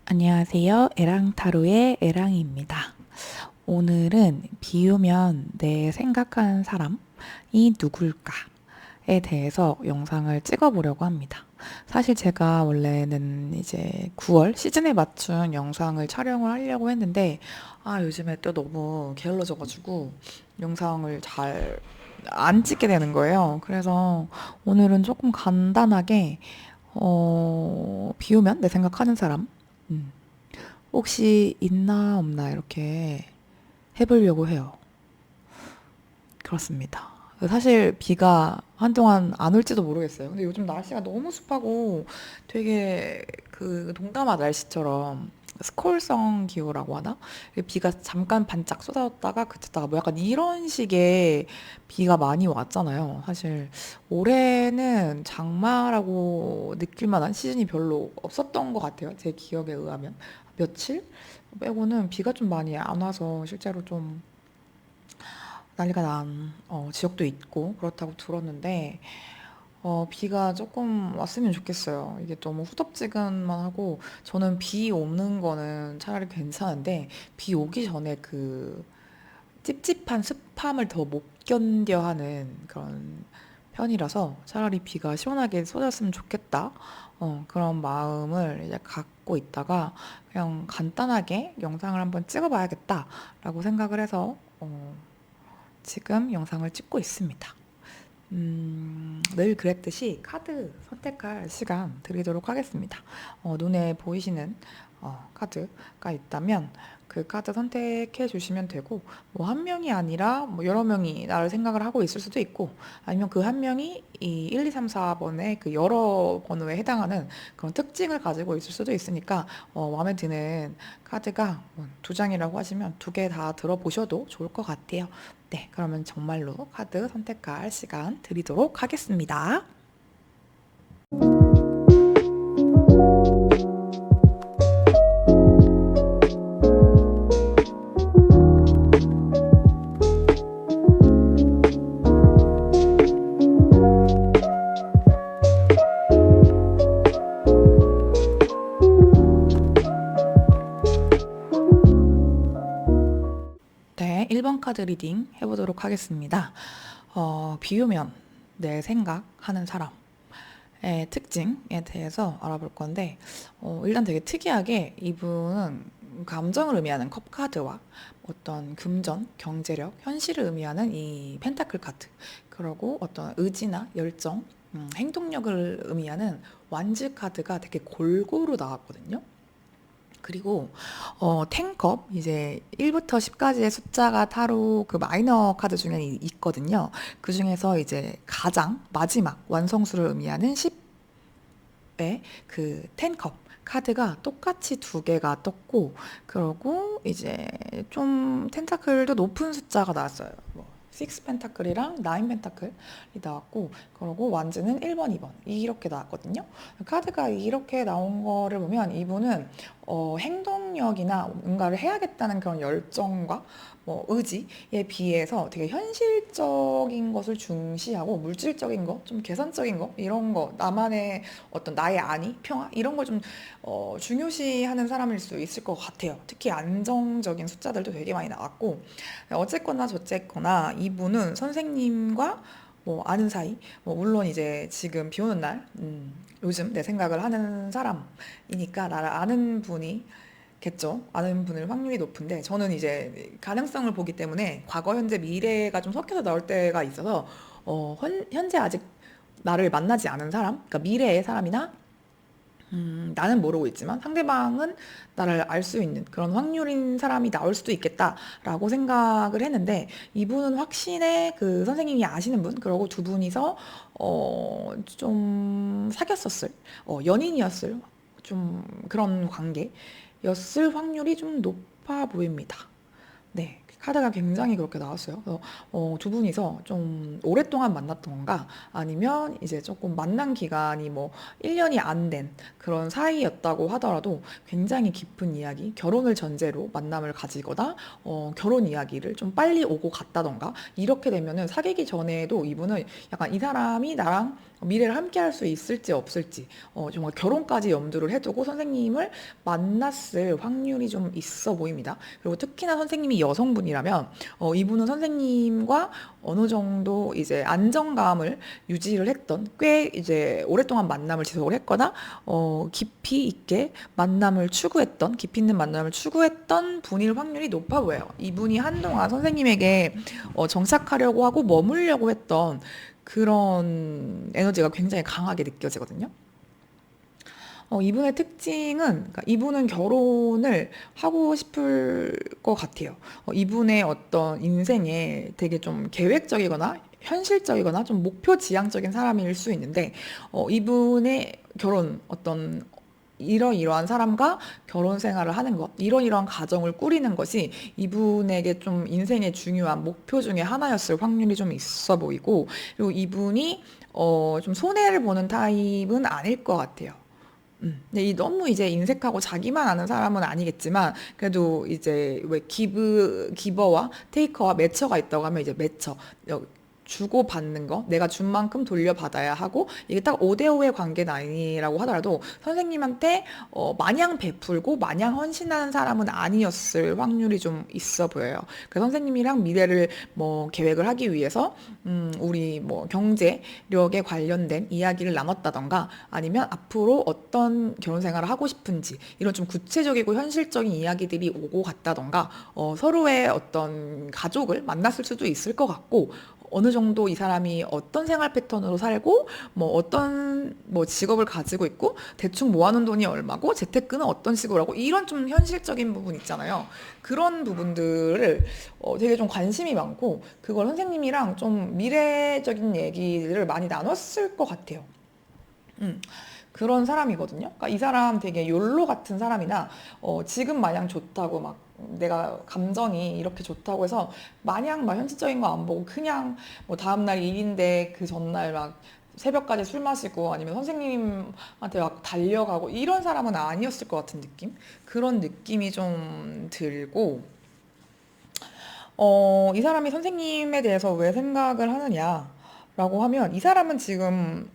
안녕하세요. 에랑타로의 에랑입니다. 오늘은 비 오면 내 생각하는 사람이 누굴까에 대해서 영상을 찍어보려고 합니다. 사실 제가 원래는 이제 9월 시즌에 맞춘 영상을 촬영을 하려고 했는데, 요즘에 또 너무 게을러져가지고 영상을 잘 안 찍게 되는 거예요. 그래서 오늘은 조금 간단하게, 비 오면 내 생각하는 사람, 음, 혹시 있나 없나 이렇게 해보려고 해요. 그렇습니다. 사실 비가 한동안 안 올지도 모르겠어요. 근데 요즘 날씨가 너무 습하고 되게 그 동남아 날씨처럼 스콜성 기후라고 하나? 비가 잠깐 반짝 쏟아졌다가 그쳤다가 뭐 약간 이런 식의 비가 많이 왔잖아요. 사실 올해는 장마라고 느낄 만한 시즌이 별로 없었던 것 같아요. 제 기억에 의하면. 며칠 빼고는 비가 좀 많이 안 와서 실제로 좀 난리가 난 지역도 있고 그렇다고 들었는데 비가 조금 왔으면 좋겠어요. 이게 너무 후덥지근만 하고 저는 비 오는 거는 차라리 괜찮은데 비 오기 전에 그 찝찝한 습함을 더 못 견뎌 하는 그런 편이라서 차라리 비가 시원하게 쏟았으면 좋겠다. 그런 마음을 이제 갖고 있다가 그냥 간단하게 영상을 한번 찍어봐야겠다라고 생각을 해서 지금 영상을 찍고 있습니다. 늘 그랬듯이 카드 선택할 시간 드리도록 하겠습니다. 눈에 보이시는 카드가 있다면 그 카드 선택해 주시면 되고, 뭐 한 명이 아니라 뭐 여러 명이 나를 생각을 하고 있을 수도 있고, 아니면 그 한 명이 이 1, 2, 3, 4번의 그 여러 번호에 해당하는 그런 특징을 가지고 있을 수도 있으니까, 마음에 드는 카드가 두 장이라고 하시면 두 개 다 들어보셔도 좋을 것 같아요. 네, 그러면 정말로 카드 선택할 시간 드리도록 하겠습니다. 네, 1번 카드 리딩 해보도록 하겠습니다. 비우면 내 생각하는 사람의 특징에 대해서 알아볼 건데, 일단 되게 특이하게 이분은 감정을 의미하는 컵 카드와 어떤 금전, 경제력, 현실을 의미하는 이 펜타클 카드, 그리고 어떤 의지나 열정, 행동력을 의미하는 완즈 카드가 되게 골고루 나왔거든요. 그리고 탱컵 이제 1부터 10까지의 숫자가 타로 그 마이너 카드 중에 있거든요. 그 중에서 이제 가장 마지막 완성수를 의미하는 10의 그 텐컵 카드가 똑같이 두 개가 떴고, 그러고 이제 좀 텐타클도 높은 숫자가 나왔어요. 뭐 6 펜타클이랑 9 펜타클이 나왔고, 그러고 완즈는 1번, 2번 이렇게 나왔거든요. 카드가 이렇게 나온 거를 보면 이분은 행동력이나 뭔가를 해야겠다는 그런 열정과 뭐 의지에 비해서 되게 현실적인 것을 중시하고 물질적인 거, 좀 계산적인 거, 이런 거, 나만의 어떤 나의 안위, 평화 이런 걸 좀 중요시하는 사람일 수 있을 것 같아요. 특히 안정적인 숫자들도 되게 많이 나왔고, 어쨌거나 저쨌거나 이분은 선생님과 뭐 아는 사이, 뭐 물론 이제 지금 비 오는 날, 요즘 내 생각을 하는 사람이니까 나를 아는 분이 겠죠. 아는 분일 확률이 높은데 저는 이제 가능성을 보기 때문에 과거, 현재, 미래가 좀 섞여서 나올 때가 있어서 현재 아직 나를 만나지 않은 사람, 그러니까 미래의 사람이나 나는 모르고 있지만 상대방은 나를 알 수 있는 그런 확률인 사람이 나올 수도 있겠다라고 생각을 했는데, 이분은 확신의 그 선생님이 아시는 분, 그러고 두 분이서 좀 사귀었었을, 연인이었을 좀 그런 관계였을 확률이 좀 높아 보입니다. 네. 카드가 굉장히 그렇게 나왔어요. 그래서 두 분이서 좀 오랫동안 만났던 건가? 아니면 이제 조금 만난 기간이 뭐 1년이 안 된 그런 사이였다고 하더라도 굉장히 깊은 이야기, 결혼을 전제로 만남을 가지거나 결혼 이야기를 좀 빨리 오고 갔다던가 이렇게 되면은 사귀기 전에도 이분은 약간 이 사람이 나랑 미래를 함께 할 수 있을지 없을지 정말 결혼까지 염두를 해두고 선생님을 만났을 확률이 좀 있어 보입니다. 그리고 특히나 선생님이 여성분이라면 이분은 선생님과 어느 정도 이제 안정감을 유지를 했던 꽤 이제 오랫동안 만남을 지속을 했거나 깊이 있게 만남을 추구했던 깊이 있는 만남을 추구했던 분일 확률이 높아 보여요. 이분이 한동안 선생님에게 정착하려고 하고 머물려고 했던 그런 에너지가 굉장히 강하게 느껴지거든요. 이분의 특징은, 그러니까 이분은 결혼을 하고 싶을 것 같아요. 이분의 어떤 인생에 되게 좀 계획적이거나 현실적이거나 좀 목표 지향적인 사람일 수 있는데, 이분의 결혼, 어떤 이러이러한 사람과 결혼 생활을 하는 것, 이러이러한 가정을 꾸리는 것이 이분에게 좀 인생의 중요한 목표 중에 하나였을 확률이 좀 있어 보이고, 그리고 이분이 좀 손해를 보는 타입은 아닐 것 같아요. 근데 이 너무 이제 인색하고 자기만 아는 사람은 아니겠지만 그래도 이제 왜 기버와 테이커와 매처가 있다고 하면 이제 매처 주고 받는 거 내가 준 만큼 돌려받아야 하고 이게 딱 5대5의 관계는 아니라고 하더라도 선생님한테 마냥 베풀고 마냥 헌신하는 사람은 아니었을 확률이 좀 있어 보여요. 그 선생님이랑 미래를 뭐 계획을 하기 위해서 우리 뭐 경제력에 관련된 이야기를 나눴다던가 아니면 앞으로 어떤 결혼 생활을 하고 싶은지 이런 좀 구체적이고 현실적인 이야기들이 오고 갔다던가 서로의 어떤 가족을 만났을 수도 있을 것 같고 어느 정도 이 사람이 어떤 생활 패턴으로 살고 뭐 어떤 뭐 직업을 가지고 있고 대충 모아놓은 돈이 얼마고 재테크는 어떤 식으로 하고 이런 좀 현실적인 부분 있잖아요. 그런 부분들을 되게 좀 관심이 많고 그걸 선생님이랑 좀 미래적인 얘기를 많이 나눴을 것 같아요. 음, 그런 사람이거든요. 그러니까 이 사람 되게 욜로 같은 사람이나 지금 마냥 좋다고 막 내가 감정이 이렇게 좋다고 해서 마냥 막 현실적인 거 안 보고 그냥 뭐 다음날 일인데 그 전날 막 새벽까지 술 마시고 아니면 선생님한테 막 달려가고 이런 사람은 아니었을 것 같은 느낌? 그런 느낌이 좀 들고 이 사람이 선생님에 대해서 왜 생각을 하느냐라고 하면 이 사람은 지금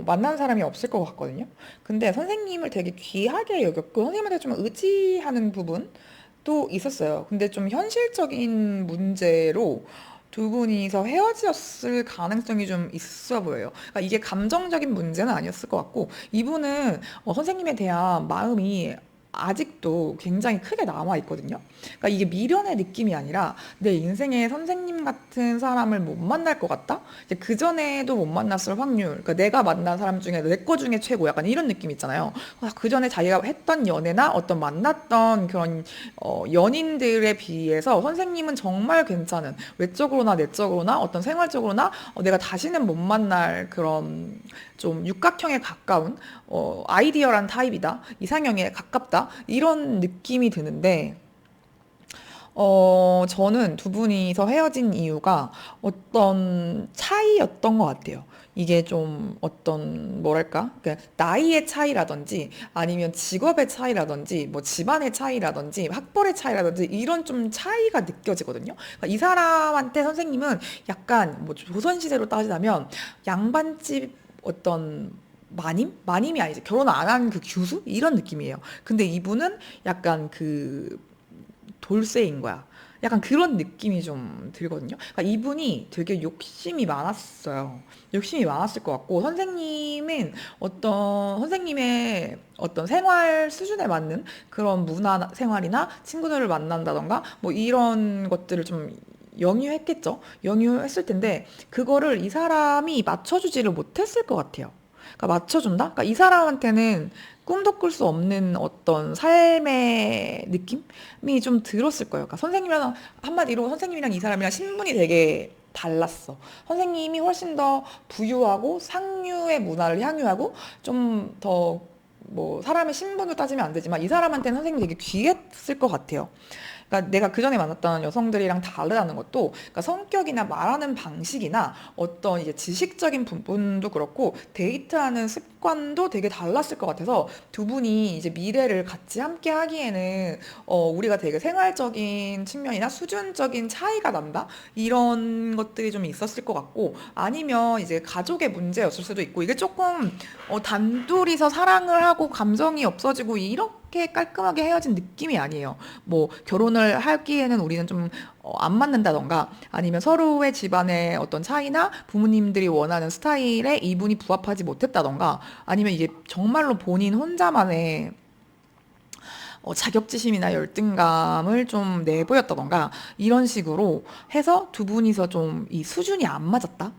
만난 사람이 없을 것 같거든요. 근데 선생님을 되게 귀하게 여겼고 선생님한테 좀 의지하는 부분도 있었어요. 근데 좀 현실적인 문제로 두 분이서 헤어졌을 가능성이 좀 있어 보여요. 그러니까 이게 감정적인 문제는 아니었을 것 같고 이분은 선생님에 대한 마음이 아직도 굉장히 크게 남아 있거든요. 그러니까 이게 미련의 느낌이 아니라 내 인생에 선생님 같은 사람을 못 만날 것 같다? 이제 그 전에도 못 만났을 확률. 그러니까 내가 만난 사람 중에 내 거 중에 최고 약간 이런 느낌 있잖아요. 그 전에 자기가 했던 연애나 어떤 만났던 그런 연인들에 비해서 선생님은 정말 괜찮은 외적으로나 내적으로나 어떤 생활적으로나 내가 다시는 못 만날 그런 좀 육각형에 가까운 아이디어란 타입이다. 이상형에 가깝다. 이런 느낌이 드는데 저는 두 분이서 헤어진 이유가 어떤 차이였던 것 같아요. 이게 좀 어떤, 뭐랄까? 그러니까 나이의 차이라든지 아니면 직업의 차이라든지 뭐 집안의 차이라든지 학벌의 차이라든지 이런 좀 차이가 느껴지거든요. 그러니까 이 사람한테 선생님은 약간 뭐 조선시대로 따지자면 양반집 어떤 마님이 아니지. 결혼 안 한 그 교수? 이런 느낌이에요. 근데 이분은 약간 그 돌쇠인 거야. 약간 그런 느낌이 좀 들거든요. 그러니까 이분이 되게 욕심이 많았어요. 욕심이 많았을 것 같고, 선생님의 어떤 생활 수준에 맞는 그런 문화 생활이나 친구들을 만난다던가, 뭐 이런 것들을 좀 영유했겠죠? 영유했을 텐데, 그거를 이 사람이 맞춰주지를 못했을 것 같아요. 그러니까 맞춰준다? 그러니까 이 사람한테는 꿈도 꿀 수 없는 어떤 삶의 느낌이 좀 들었을 거예요. 그러니까 선생님이랑 한마디로 선생님이랑 이 사람이랑 신분이 되게 달랐어. 선생님이 훨씬 더 부유하고 상류의 문화를 향유하고 좀 더 뭐 사람의 신분으로 따지면 안 되지만 이 사람한테는 선생님이 되게 귀했을 것 같아요. 그러니까 내가 그전에 만났던 여성들이랑 다르다는 것도, 그러니까 성격이나 말하는 방식이나 어떤 이제 지식적인 부분도 그렇고 데이트하는 습관도 되게 달랐을 것 같아서, 두 분이 이제 미래를 같이 함께 하기에는 우리가 되게 생활적인 측면이나 수준적인 차이가 난다? 이런 것들이 좀 있었을 것 같고, 아니면 이제 가족의 문제였을 수도 있고, 이게 조금 단둘이서 사랑을 하고 감정이 없어지고 이렇게 깔끔하게 헤어진 느낌이 아니에요. 뭐 결혼을 하기에는 우리는 좀 안 맞는다던가, 아니면 서로의 집안의 어떤 차이나 부모님들이 원하는 스타일에 이분이 부합하지 못했다던가, 아니면 이게 정말로 본인 혼자만의 자격지심이나 열등감을 좀 내보였다던가, 이런 식으로 해서 두 분이서 좀 이 수준이 안 맞았다?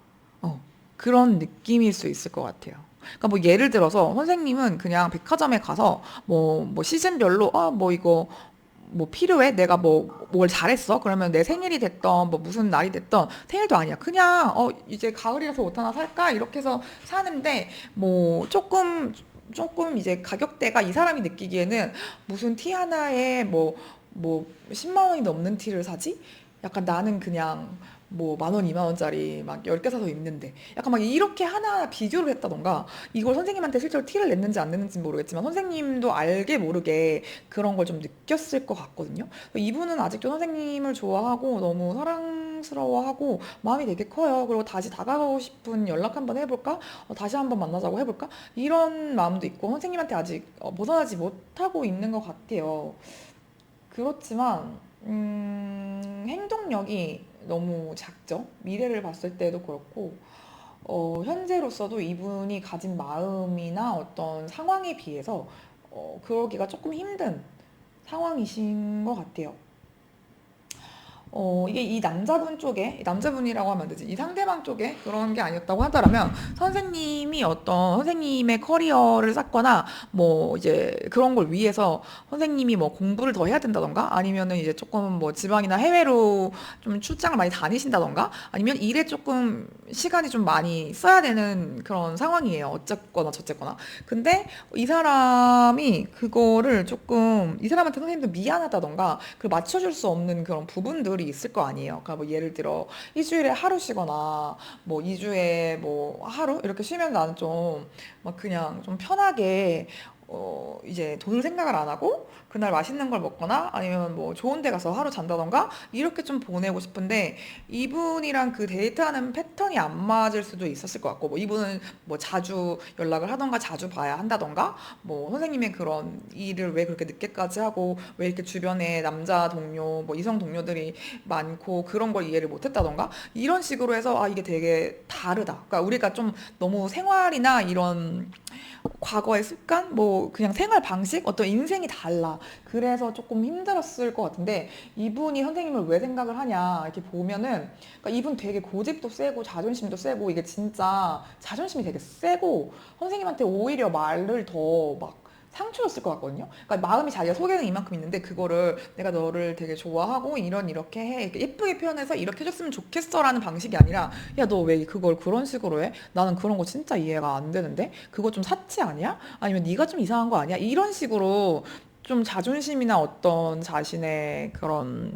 그런 느낌일 수 있을 것 같아요. 그러니까 뭐 예를 들어서 선생님은 그냥 백화점에 가서 뭐 시즌별로 뭐 이거 뭐 필요해? 내가 뭐 뭘 잘했어? 그러면 내 생일이 됐던 뭐 무슨 날이 됐던, 생일도 아니야. 그냥 이제 가을이라서 옷 하나 살까? 이렇게 해서 사는데, 뭐 조금 이제 가격대가 이 사람이 느끼기에는 무슨 티 하나에 뭐 10만 원이 넘는 티를 사지? 약간 나는 그냥 뭐 만 원, 2만 원짜리 막 10개 사서 입는데, 약간 막 이렇게 하나하나 비교를 했다던가, 이걸 선생님한테 실제로 티를 냈는지 안 냈는지는 모르겠지만 선생님도 알게 모르게 그런 걸 좀 느꼈을 것 같거든요. 이분은 아직도 선생님을 좋아하고 너무 사랑스러워하고 마음이 되게 커요. 그리고 다시 다가가고 싶은, 연락 한번 해볼까? 다시 한번 만나자고 해볼까? 이런 마음도 있고, 선생님한테 아직 벗어나지 못하고 있는 것 같아요. 그렇지만 행동력이 너무 작죠. 미래를 봤을 때도 그렇고, 현재로서도 이분이 가진 마음이나 어떤 상황에 비해서 그러기가 조금 힘든 상황이신 것 같아요. 이게 이 남자분 쪽에, 남자분이라고 하면 안 되지, 이 상대방 쪽에 그런 게 아니었다고 하더라면, 선생님이 어떤 선생님의 커리어를 쌓거나 뭐 이제 그런 걸 위해서 선생님이 뭐 공부를 더 해야 된다던가, 아니면은 이제 조금 뭐 지방이나 해외로 좀 출장을 많이 다니신다던가, 아니면 일에 조금 시간이 좀 많이 써야 되는 그런 상황이에요. 어쨌거나 저쨌거나. 근데 이 사람이 그거를 조금, 이 사람한테 선생님도 미안하다던가 그 맞춰줄 수 없는 그런 부분들이 있을 거 아니에요. 그러니까 뭐 예를 들어 일주일에 하루 쉬거나 뭐 2주에 뭐 하루 이렇게 쉬면 나는 좀 막 그냥 좀 편하게 이제 돈을 생각을 안 하고 그날 맛있는 걸 먹거나 아니면 뭐 좋은 데 가서 하루 잔다던가 이렇게 좀 보내고 싶은데, 이분이랑 그 데이트하는 패턴이 안 맞을 수도 있었을 것 같고, 뭐 이분은 뭐 자주 연락을 하던가 자주 봐야 한다던가, 뭐 선생님의 그런 일을 왜 그렇게 늦게까지 하고 왜 이렇게 주변에 남자 동료 뭐 이성 동료들이 많고 그런 걸 이해를 못했다던가, 이런 식으로 해서 이게 되게 다르다. 그러니까 우리가 좀 너무 생활이나 이런 과거의 습관, 뭐 그냥 생활 방식, 어떤 인생이 달라. 그래서 조금 힘들었을 것 같은데, 이분이 선생님을 왜 생각을 하냐 이렇게 보면은, 그러니까 이분 되게 고집도 세고 자존심도 세고, 이게 진짜 자존심이 되게 세고 선생님한테 오히려 말을 더 막 상처였을 것 같거든요. 그러니까 마음이 자기가 속에는 이만큼 있는데 그거를 내가 너를 되게 좋아하고 이렇게 해, 이렇게 예쁘게 표현해서 이렇게 해줬으면 좋겠어라는 방식이 아니라, 야 너 왜 그걸 그런 식으로 해? 나는 그런 거 진짜 이해가 안 되는데 그거 좀 사치 아니야? 아니면 네가 좀 이상한 거 아니야? 이런 식으로 좀 자존심이나 어떤 자신의 그런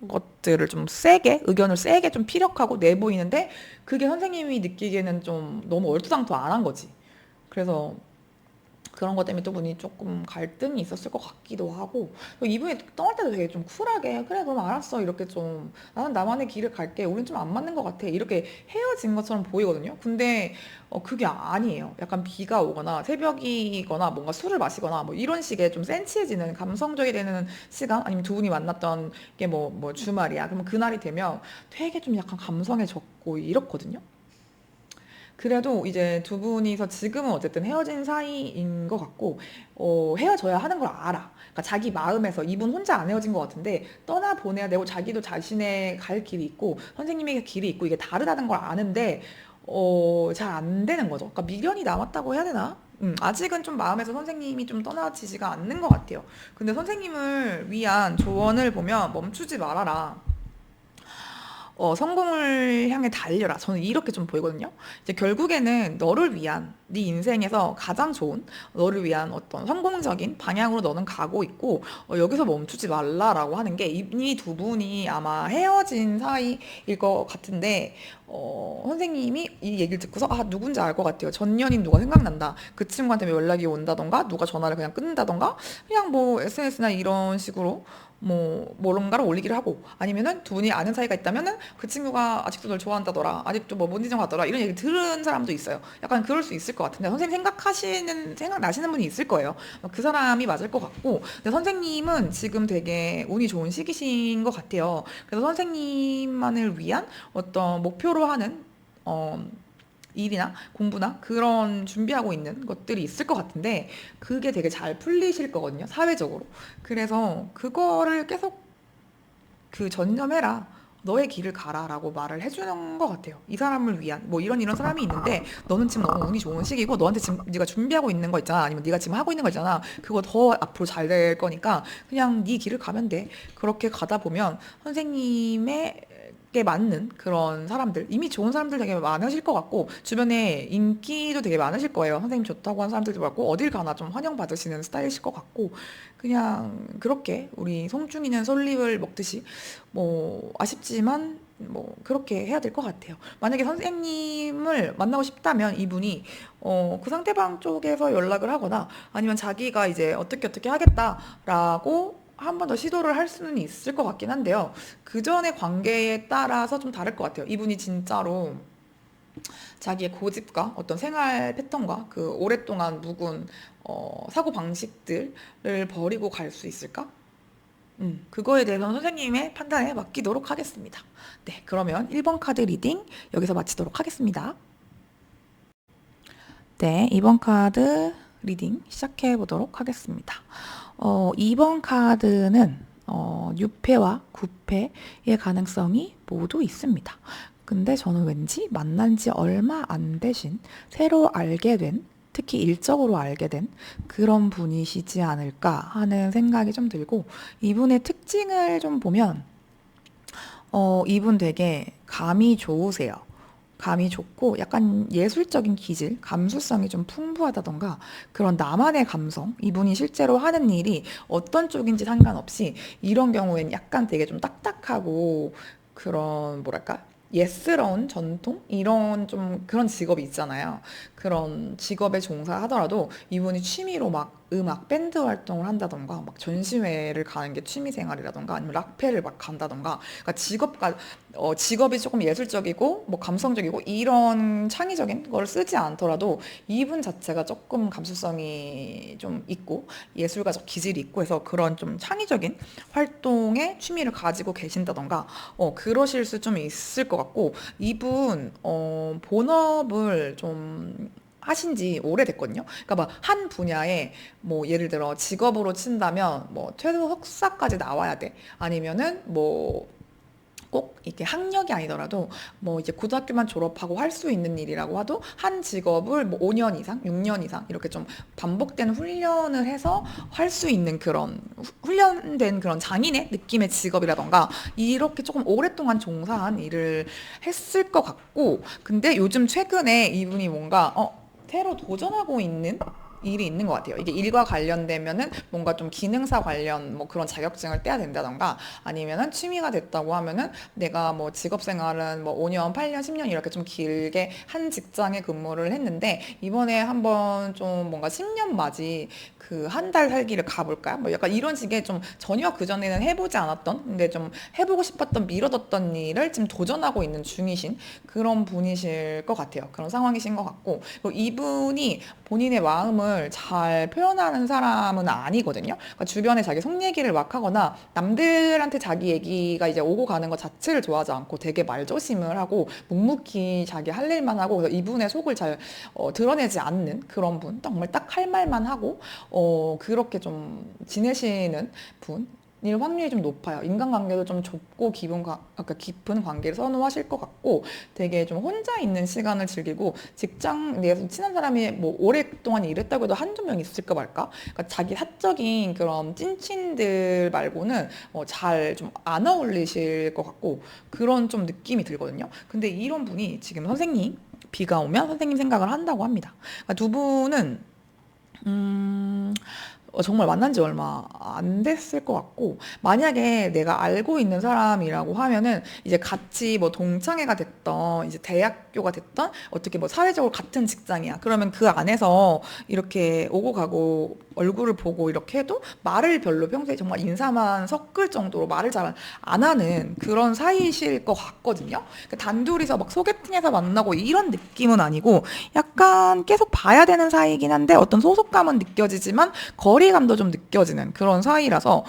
것들을 좀 세게, 의견을 세게 좀 피력하고 내보이는데, 그게 선생님이 느끼기에는 좀 너무 얼토당토 안 한 거지. 그래서 그런 것 때문에 두 분이 조금 갈등이 있었을 것 같기도 하고, 또 이분이 떠날 때도 되게 좀 쿨하게, 그래 그럼 알았어, 이렇게 좀 나는 나만의 길을 갈게, 우린 좀 안 맞는 것 같아, 이렇게 헤어진 것처럼 보이거든요. 근데 그게 아니에요. 약간 비가 오거나 새벽이거나 뭔가 술을 마시거나 뭐 이런 식의 좀 센치해지는, 감성적이 되는 시간, 아니면 두 분이 만났던 게 뭐 주말이야, 그러면 그날이 되면 되게 좀 약간 감성에 젖고 이렇거든요. 그래도 이제 두 분이서 지금은 어쨌든 헤어진 사이인 것 같고, 헤어져야 하는 걸 알아. 그러니까 자기 마음에서 이분 혼자 안 헤어진 것 같은데 떠나 보내야 되고, 자기도 자신의 갈 길이 있고 선생님의 길이 있고, 이게 다르다는 걸 아는데 잘 안 되는 거죠. 그러니까 미련이 남았다고 해야 되나? 아직은 좀 마음에서 선생님이 좀 떠나지지가 않는 것 같아요. 근데 선생님을 위한 조언을 보면, 멈추지 말아라. 성공을 향해 달려라. 저는 이렇게 좀 보이거든요. 이제 결국에는 너를 위한 네 인생에서 가장 좋은 너를 위한 어떤 성공적인 방향으로 너는 가고 있고 여기서 멈추지 말라라고 하는 게 이 두 분이 아마 헤어진 사이일 것 같은데 선생님이 이 얘기를 듣고서 아 누군지 알 것 같아요. 전 연인 누가 생각난다. 그 친구한테 뭐 연락이 온다던가 누가 전화를 그냥 끊는다던가 그냥 뭐 SNS나 이런 식으로 뭐 뭔가를 올리기를 하고 아니면은 두 분이 아는 사이가 있다면은 그 친구가 아직도 널 좋아한다더라 아직도 뭐 못 잊은 것 같더라 이런 얘기 들은 사람도 있어요. 약간 그럴 수 있을 것 같은데 선생님 생각나시는 분이 있을 거예요. 그 사람이 맞을 것 같고 근데 선생님은 지금 되게 운이 좋은 시기신 것 같아요. 그래서 선생님만을 위한 어떤 목표로 하는 어, 일이나 공부나 그런 준비하고 있는 것들이 있을 것 같은데 그게 되게 잘 풀리실 거거든요, 사회적으로. 그래서 그거를 계속 전념해라. 너의 길을 가라라고 말을 해주는 것 같아요. 이 사람을 위한 뭐 이런 사람이 있는데 너는 지금 너무 운이 좋은 시기고 너한테 지금 네가 준비하고 있는 거 있잖아. 아니면 네가 지금 하고 있는 거 있잖아. 그거 더 앞으로 잘 될 거니까 그냥 네 길을 가면 돼. 그렇게 가다 보면 선생님의 게 맞는 그런 사람들 이미 좋은 사람들 되게 많으실 것 같고 주변에 인기도 되게 많으실 거예요. 선생님 좋다고 하는 사람들도 많고 어딜 가나 좀 환영받으시는 스타일이실 것 같고 그냥 그렇게 우리 송중기는 솔잎을 먹듯이 뭐 아쉽지만 뭐 그렇게 해야 될 것 같아요. 만약에 선생님을 만나고 싶다면 이분이 그 상대방 쪽에서 연락을 하거나 아니면 자기가 이제 어떻게 하겠다라고 한 번 더 시도를 할 수는 있을 것 같긴 한데요. 그 전의 관계에 따라서 좀 다를 것 같아요. 이분이 진짜로 자기의 고집과 어떤 생활 패턴과 그 오랫동안 묵은 사고 방식들을 버리고 갈 수 있을까? 그거에 대해서는 선생님의 판단에 맡기도록 하겠습니다. 네, 그러면 1번 카드 리딩 여기서 마치도록 하겠습니다. 네, 2번 카드 리딩 시작해 보도록 하겠습니다. 2번 카드는 유패와 구패의 가능성이 모두 있습니다. 근데 저는 왠지 만난 지 얼마 안 되신 새로 알게 된 특히 일적으로 알게 된 그런 분이시지 않을까 하는 생각이 좀 들고 이분의 특징을 좀 보면 이분 되게 감이 좋으세요. 감이 좋고 약간 예술적인 기질, 감수성이 좀 풍부하다던가 그런 나만의 감성, 이분이 실제로 하는 일이 어떤 쪽인지 상관없이 이런 경우에는 약간 되게 좀 딱딱하고 그런 뭐랄까? 예스러운 전통? 이런 좀 그런 직업이 있잖아요. 그런 직업에 종사하더라도 이분이 취미로 막 음악, 밴드 활동을 한다던가 막 전시회를 가는 게 취미 생활이라던가 아니면 락페를 막 간다던가 그러니까 직업이 조금 예술적이고 뭐 감성적이고 이런 창의적인 걸 쓰지 않더라도 이분 자체가 조금 감수성이 좀 있고 예술가적 기질이 있고 해서 그런 좀 창의적인 활동에 취미를 가지고 계신다던가 그러실 수 좀 있을 것 같고 이분 본업을 좀 하신 지 오래됐거든요. 그러니까 막 한 분야에 뭐 예를 들어 직업으로 친다면 뭐 최소 석사까지 나와야 돼. 아니면은 뭐 꼭 이게 학력이 아니더라도 뭐 이제 고등학교만 졸업하고 할 수 있는 일이라고 해도 한 직업을 뭐 5년 이상, 6년 이상 이렇게 좀 반복된 훈련을 해서 할 수 있는 그런 훈련된 그런 장인의 느낌의 직업이라던가 이렇게 조금 오랫동안 종사한 일을 했을 것 같고 근데 요즘 최근에 이분이 뭔가 새로 도전하고 있는 일이 있는 것 같아요. 이게 일과 관련되면은 뭔가 좀 기능사 관련 뭐 그런 자격증을 떼야 된다던가 아니면은 취미가 됐다고 하면은 내가 뭐 직업 생활은 뭐 5년, 8년, 10년 이렇게 좀 길게 한 직장에 근무를 했는데 이번에 한번 좀 뭔가 10년 맞이 그 한 달 살기를 가볼까? 뭐 약간 이런 식의 좀 전혀 그전에는 해보지 않았던 근데 좀 해보고 싶었던 미뤄뒀던 일을 지금 도전하고 있는 중이신 그런 분이실 것 같아요. 그런 상황이신 것 같고 그리고 이분이 본인의 마음을 잘 표현하는 사람은 아니거든요. 그러니까 주변에 자기 속 얘기를 막 하거나 남들한테 자기 얘기가 이제 오고 가는 것 자체를 좋아하지 않고 되게 말조심을 하고 묵묵히 자기 할 일만 하고 그래서 이분의 속을 잘 드러내지 않는 그런 분. 정말 딱 할 말만 하고 그렇게 좀 지내시는 분. 일 확률이 좀 높아요. 인간관계도 좀 좁고 그러니까 깊은 관계를 선호하실 것 같고 되게 좀 혼자 있는 시간을 즐기고 직장 내에서 친한 사람이 뭐 오랫동안 일했다고 해도 한두 명 있을까 말까? 그러니까 자기 사적인 그런 찐친들 말고는 잘 좀 안 어울리실 것 같고 그런 좀 느낌이 들거든요. 근데 이런 분이 지금 선생님 비가 오면 선생님 생각을 한다고 합니다. 그러니까 두 분은 음, 정말 만난 지 얼마 안 됐을 것 같고, 만약에 내가 알고 있는 사람이라고 하면은, 이제 같이 뭐 동창회가 됐던, 이제 대학교가 됐던, 어떻게 뭐 사회적으로 같은 직장이야. 그러면 그 안에서 이렇게 오고 가고, 얼굴을 보고 이렇게 해도 말을 별로 평소에 정말 인사만 섞을 정도로 말을 잘 안 하는 그런 사이실 것 같거든요. 그러니까 단둘이서 막 소개팅해서 만나고 이런 느낌은 아니고, 약간 계속 봐야 되는 사이이긴 한데 어떤 소속감은 느껴지지만 거리감도 좀 느껴지는 그런 사이라서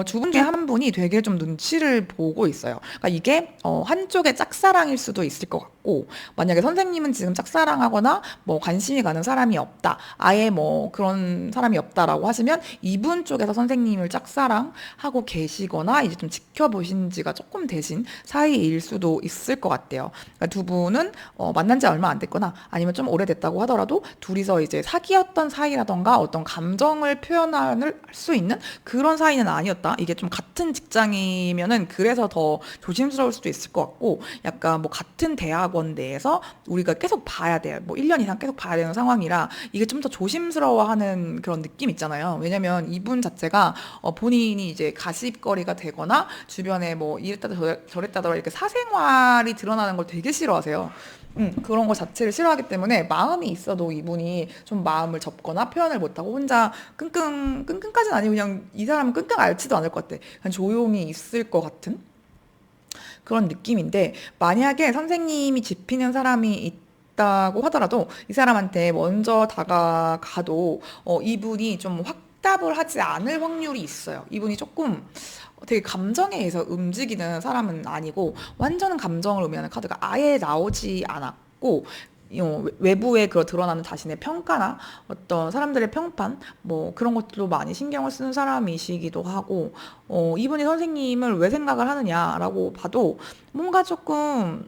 두 분 중에 한 분이 되게 좀 눈치를 보고 있어요. 그러니까 이게 한쪽의 짝사랑일 수도 있을 것 같고 만약에 선생님은 지금 짝사랑하거나 뭐 관심이 가는 사람이 없다. 아예 뭐 그런 사람이 없다라고 하시면 이분 쪽에서 선생님을 짝사랑하고 계시거나 이제 좀 지켜보신 지가 조금 되신 사이일 수도 있을 것 같아요. 그러니까 두 분은 만난 지 얼마 안 됐거나 아니면 좀 오래됐다고 하더라도 둘이서 이제 사귀었던 사이라던가 어떤 감정을 표현할 수 있는 그런 사이는 아니었다. 이게 좀 같은 직장이면은 그래서 더 조심스러울 수도 있을 것 같고 약간 뭐 같은 대학원 내에서 우리가 계속 봐야 돼요. 뭐 1년 이상 계속 봐야 되는 상황이라 이게 좀 더 조심스러워하는 그런 느낌 있잖아요. 왜냐면 이분 자체가 본인이 이제 가십거리가 되거나 주변에 뭐 이랬다 저랬다더라 이렇게 사생활이 드러나는 걸 되게 싫어하세요. 그런 거 자체를 싫어하기 때문에 마음이 있어도 이분이 좀 마음을 접거나 표현을 못하고 혼자 끙끙까지는 아니고 그냥 이 사람은 끙끙 앓지도 않을 것 같아. 그냥 조용히 있을 것 같은 그런 느낌인데 만약에 선생님이 짚히는 사람이 있다고 하더라도 이 사람한테 먼저 다가가도 이분이 좀 확답을 하지 않을 확률이 있어요. 이분이 조금 되게 감정에 의해서 움직이는 사람은 아니고 완전 감정을 의미하는 카드가 아예 나오지 않았고 외부에 그 드러나는 자신의 평가나 어떤 사람들의 평판 뭐 그런 것들도 많이 신경을 쓰는 사람이시기도 하고 이분이 선생님을 왜 생각을 하느냐라고 봐도 뭔가 조금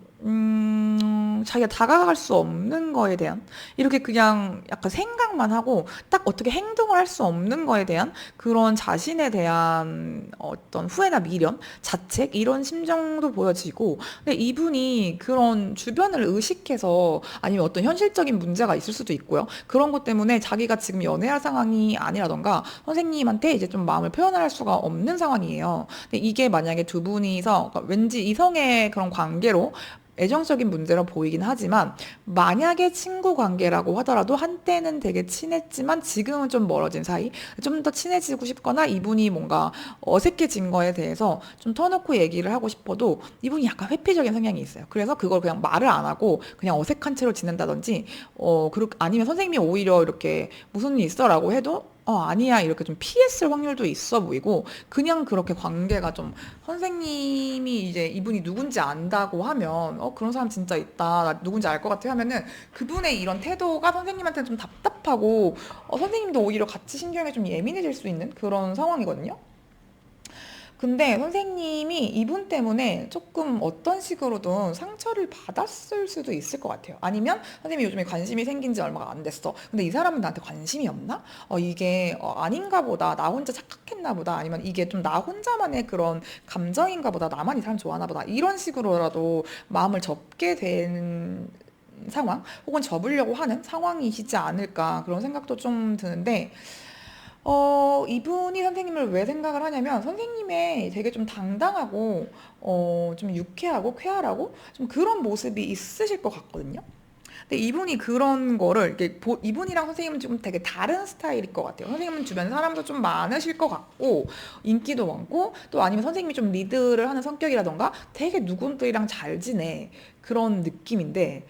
자기가 다가갈 수 없는 거에 대한 이렇게 그냥 약간 생각만 하고 딱 어떻게 행동을 할 수 없는 거에 대한 그런 자신에 대한 어떤 후회나 미련, 자책 이런 심정도 보여지고 근데 이분이 그런 주변을 의식해서 아니면 어떤 현실적인 문제가 있을 수도 있고요. 그런 것 때문에 자기가 지금 연애할 상황이 아니라던가 선생님한테 이제 좀 마음을 표현할 수가 없는 상황이에요. 근데 이게 만약에 두 분이서 그러니까 왠지 이성의 그런 관계로 애정적인 문제로 보이긴 하지만 만약에 친구 관계라고 하더라도 한때는 되게 친했지만 지금은 좀 멀어진 사이 좀 더 친해지고 싶거나 이분이 뭔가 어색해진 거에 대해서 좀 터놓고 얘기를 하고 싶어도 이분이 약간 회피적인 성향이 있어요. 그래서 그걸 그냥 말을 안 하고 그냥 어색한 채로 지낸다든지 그리고 아니면 선생님이 오히려 이렇게 무슨 일 있어라고 해도 아니야. 이렇게 좀 피했을 확률도 있어 보이고, 그냥 그렇게 관계가 좀, 선생님이 이제 이분이 누군지 안다고 하면, 그런 사람 진짜 있다. 나 누군지 알 것 같아 하면은, 그분의 이런 태도가 선생님한테는 좀 답답하고, 선생님도 오히려 같이 신경이 좀 예민해질 수 있는 그런 상황이거든요. 근데 선생님이 이분 때문에 조금 어떤 식으로든 상처를 받았을 수도 있을 것 같아요. 아니면 선생님이 요즘에 관심이 생긴 지 얼마가 안 됐어. 근데 이 사람은 나한테 관심이 없나? 이게 아닌가 보다. 나 혼자 착각했나 보다. 아니면 이게 좀 나 혼자만의 그런 감정인가 보다. 나만 이 사람 좋아하나 보다. 이런 식으로라도 마음을 접게 된 상황 혹은 접으려고 하는 상황이시지 않을까 그런 생각도 좀 드는데 이분이 선생님을 왜 생각을 하냐면 선생님의 되게 좀 당당하고 좀 유쾌하고 쾌활하고 좀 그런 모습이 있으실 것 같거든요. 근데 이분이 그런 거를 이렇게 이분이랑 선생님은 좀 되게 다른 스타일일 것 같아요. 선생님은 주변 사람도 좀 많으실 것 같고 인기도 많고 또 아니면 선생님이 좀 리드를 하는 성격이라던가 되게 누구들이랑 잘 지내 그런 느낌인데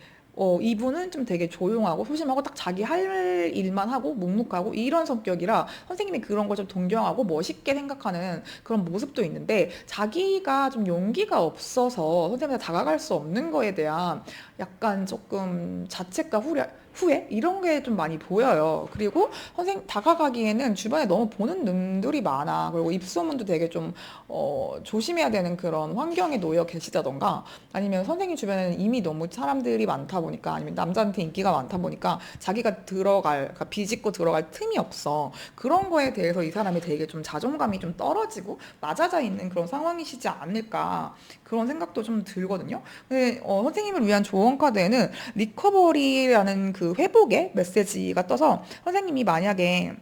이분은 좀 되게 조용하고 소심하고 딱 자기 할 일만 하고 묵묵하고 이런 성격이라 선생님이 그런 걸 좀 동경하고 멋있게 생각하는 그런 모습도 있는데 자기가 좀 용기가 없어서 선생님한테 다가갈 수 없는 거에 대한 약간 조금 자책과 후회, 후회 이런 게 좀 많이 보여요. 그리고 다가가기에는 주변에 너무 보는 눈들이 많아. 그리고 입소문도 되게 좀 조심해야 되는 그런 환경에 놓여 계시다던가, 아니면 선생님 주변에는 이미 너무 사람들이 많다 보니까, 아니면 남자한테 인기가 많다 보니까 자기가 그러니까 비집고 들어갈 틈이 없어. 그런 거에 대해서 이 사람이 되게 좀 자존감이 좀 떨어지고 낮아져 있는 그런 상황이시지 않을까, 그런 생각도 좀 들거든요. 근데 선생님을 위한 조언 카드에는 리커버리라는 그 회복의 메시지가 떠서, 선생님이 만약에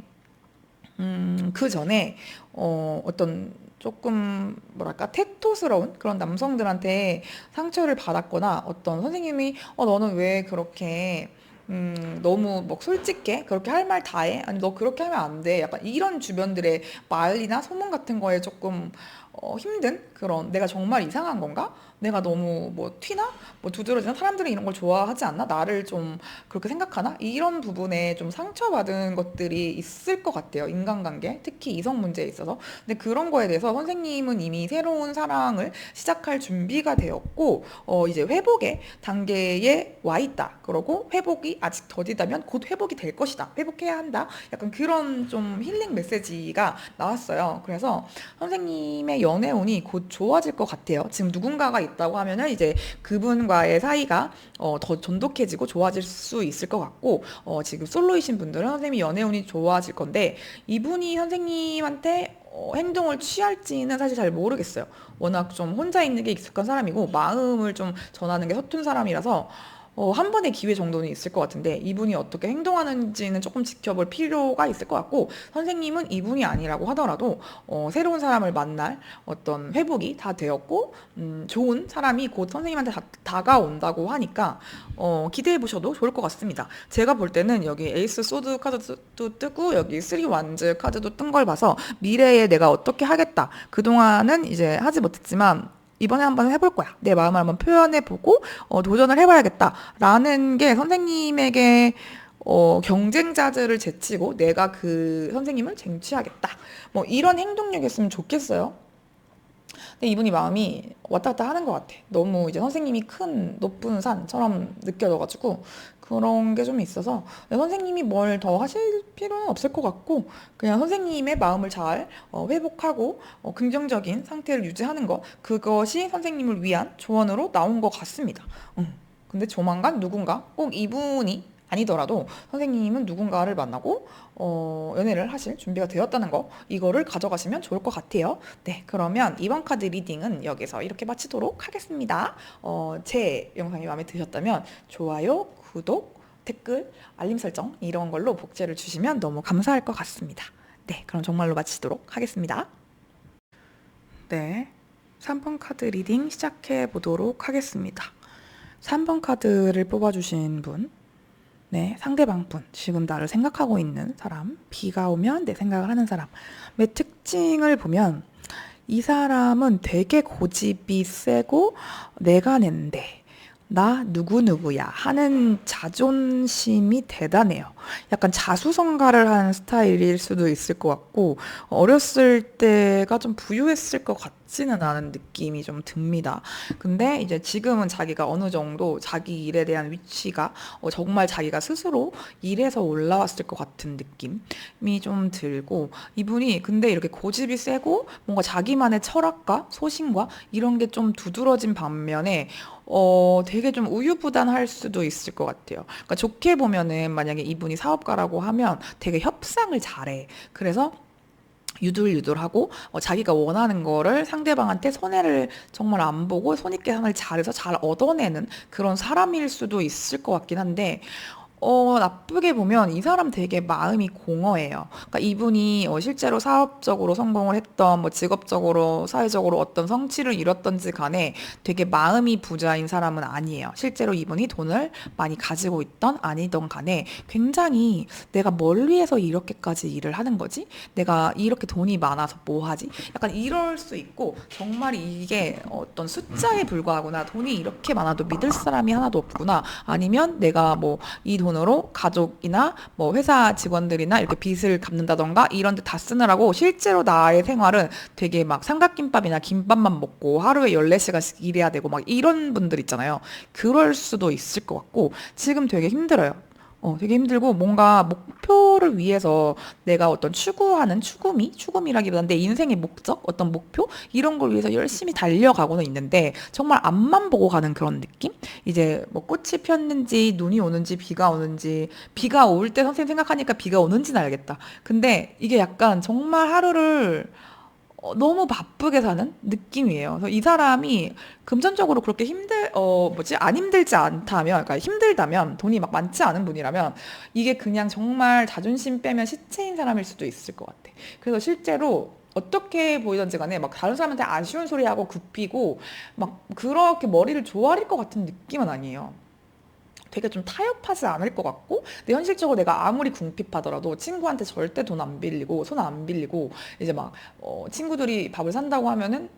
그 전에 어떤 조금 뭐랄까 태토스러운 그런 남성들한테 상처를 받았거나, 어떤 선생님이 너는 왜 그렇게 너무 뭐 솔직해? 그렇게 할 말 다 해? 아니 너 그렇게 하면 안 돼. 약간 이런 주변들의 말이나 소문 같은 거에 조금 힘든 그런, 내가 정말 이상한 건가? 내가 너무 뭐 튀나? 뭐 두드러지나? 사람들이 이런 걸 좋아하지 않나? 나를 좀 그렇게 생각하나? 이런 부분에 좀 상처받은 것들이 있을 것 같아요. 인간관계, 특히 이성 문제에 있어서. 근데 그런 거에 대해서 선생님은 이미 새로운 사랑을 시작할 준비가 되었고, 이제 회복의 단계에 와 있다. 그러고 회복이 아직 더디다면 곧 회복이 될 것이다. 회복해야 한다. 약간 그런 좀 힐링 메시지가 나왔어요. 그래서 선생님의 연애운이 곧 좋아질 것 같아요. 지금 누군가가 있다고 하면은 이제 그분과의 사이가 더 돈독해지고 좋아질 수 있을 것 같고, 지금 솔로이신 분들은 선생님이 연애운이 좋아질 건데, 이분이 선생님한테 행동을 취할지는 사실 잘 모르겠어요. 워낙 좀 혼자 있는 게 익숙한 사람이고 마음을 좀 전하는 게 서툰 사람이라서 한 번의 기회 정도는 있을 것 같은데, 이분이 어떻게 행동하는지는 조금 지켜볼 필요가 있을 것 같고, 선생님은 이분이 아니라고 하더라도 새로운 사람을 만날 어떤 회복이 다 되었고, 좋은 사람이 곧 선생님한테 다가온다고 하니까 기대해 보셔도 좋을 것 같습니다. 제가 볼 때는 여기 에이스 소드 카드도 뜨고 여기 쓰리 완즈 카드도 뜬 걸 봐서, 미래에 내가 어떻게 하겠다, 그동안은 이제 하지 못했지만 이번에 한번 해볼 거야, 내 마음을 한번 표현해보고 도전을 해봐야겠다라는 게 선생님에게 경쟁자들을 제치고 내가 그 선생님을 쟁취하겠다, 뭐 이런 행동력이었으면 좋겠어요. 근데 이분이 마음이 왔다 갔다 하는 것 같아. 너무 이제 선생님이 큰 높은 산처럼 느껴져가지고 그런 게 좀 있어서, 선생님이 뭘 더 하실 필요는 없을 것 같고, 그냥 선생님의 마음을 잘 회복하고 긍정적인 상태를 유지하는 것, 그것이 선생님을 위한 조언으로 나온 것 같습니다. 근데 조만간 누군가, 꼭 이분이 아니더라도 선생님은 누군가를 만나고 연애를 하실 준비가 되었다는 거, 이거를 가져가시면 좋을 것 같아요. 네, 그러면 이번 카드 리딩은 여기서 이렇게 마치도록 하겠습니다. 제 영상이 마음에 드셨다면 좋아요, 구독, 댓글, 알림 설정 이런 걸로 복제를 주시면 너무 감사할 것 같습니다. 네, 그럼 정말로 마치도록 하겠습니다. 네, 3번 카드 리딩 시작해 보도록 하겠습니다. 3번 카드를 뽑아주신 분, 네, 상대방 분, 지금 나를 생각하고 있는 사람, 비가 오면 내 생각을 하는 사람의 특징을 보면, 이 사람은 되게 고집이 세고 내가 낸데 나 누구누구야 하는 자존심이 대단해요. 약간 자수성가를 하는 스타일일 수도 있을 것 같고, 어렸을 때가 좀 부유했을 것 같지는 않은 느낌이 좀 듭니다. 근데 이제 지금은 자기가 어느 정도 자기 일에 대한 위치가 정말 자기가 스스로 일해서 올라왔을 것 같은 느낌이 좀 들고, 이분이 근데 이렇게 고집이 세고 뭔가 자기만의 철학과 소신과 이런 게 좀 두드러진 반면에 되게 좀 우유부단할 수도 있을 것 같아요. 그러니까 좋게 보면은 만약에 이분이 사업가라고 하면 되게 협상을 잘해. 그래서 유들유들하고 자기가 원하는 거를 상대방한테 손해를 정말 안 보고 손익계산을 잘해서 잘 얻어내는 그런 사람일 수도 있을 것 같긴 한데, 나쁘게 보면 이 사람 되게 마음이 공허해요. 그러니까 이분이 실제로 사업적으로 성공을 했던, 뭐 직업적으로, 사회적으로 어떤 성취를 이뤘던지 간에 되게 마음이 부자인 사람은 아니에요. 실제로 이분이 돈을 많이 가지고 있던 아니던 간에 굉장히 내가 뭘 위해서 이렇게까지 일을 하는 거지? 내가 이렇게 돈이 많아서 뭐 하지? 약간 이럴 수 있고, 정말 이게 어떤 숫자에 불과하구나. 돈이 이렇게 많아도 믿을 사람이 하나도 없구나. 아니면 내가 뭐 이 돈으로 가족이나 뭐 회사 직원들이나 이렇게 빚을 갚는다던가 이런 데 다 쓰느라고 실제로 나의 생활은 되게 막 삼각김밥이나 김밥만 먹고 하루에 14시간씩 일해야 되고 막 이런 분들 있잖아요. 그럴 수도 있을 것 같고, 지금 되게 힘들어요. 되게 힘들고 뭔가 목표를 위해서 내가 어떤 추구하는 추구미라기보다는 내 인생의 목적, 어떤 목표 이런 걸 위해서 열심히 달려가고는 있는데 정말 앞만 보고 가는 그런 느낌? 이제 뭐 꽃이 폈는지 눈이 오는지 비가 오는지 비가 올 때 선생님 생각하니까 비가 오는지는 알겠다. 근데 이게 약간 정말 하루를 너무 바쁘게 사는 느낌이에요. 그래서 이 사람이 금전적으로 그렇게 안 힘들지 않다면, 그러니까 힘들다면, 돈이 막 많지 않은 분이라면, 이게 그냥 정말 자존심 빼면 시체인 사람일 수도 있을 것 같아. 그래서 실제로 어떻게 보이던지 간에 막 다른 사람한테 아쉬운 소리 하고 굽히고, 막 그렇게 머리를 조아릴 것 같은 느낌은 아니에요. 되게 좀 타협하지 않을 것 같고, 근데 현실적으로 내가 아무리 궁핍하더라도 친구한테 절대 돈 안 빌리고 손 안 빌리고 이제 막 친구들이 밥을 산다고 하면은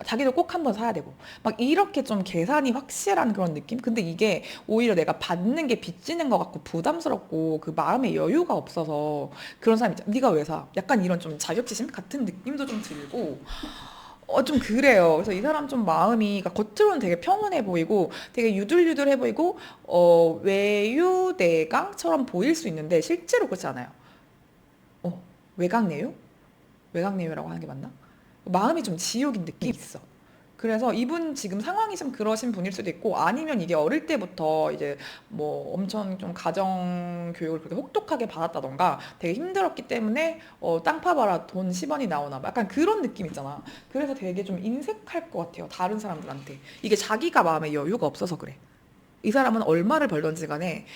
자기도 꼭 한번 사야 되고 막 이렇게 좀 계산이 확실한 그런 느낌? 근데 이게 오히려 내가 받는 게 빚지는 것 같고 부담스럽고 그 마음의 여유가 없어서 그런 사람 있잖아. 네가 왜 사? 약간 이런 좀 자격지심 같은 느낌도 좀 들고 좀 그래요. 그래서 이 사람 좀 마음이, 그러니까 겉으로는 되게 평온해 보이고, 되게 유들유들해 보이고, 외유내강처럼 보일 수 있는데, 실제로 그렇지 않아요. 외강내유? 외강내유라고 하는 게 맞나? 마음이 좀 지옥인 느낌이 있어. 그래서 이분 지금 상황이 좀 그러신 분일 수도 있고 아니면 이게 어릴 때부터 이제 뭐 엄청 좀 가정 교육을 그렇게 혹독하게 받았다던가 되게 힘들었기 때문에 땅 파봐라 돈 10원이 나오나 봐. 약간 그런 느낌 있잖아. 그래서 되게 좀 인색할 것 같아요. 다른 사람들한테. 이게 자기가 마음에 여유가 없어서 그래. 이 사람은 얼마를 벌던지 간에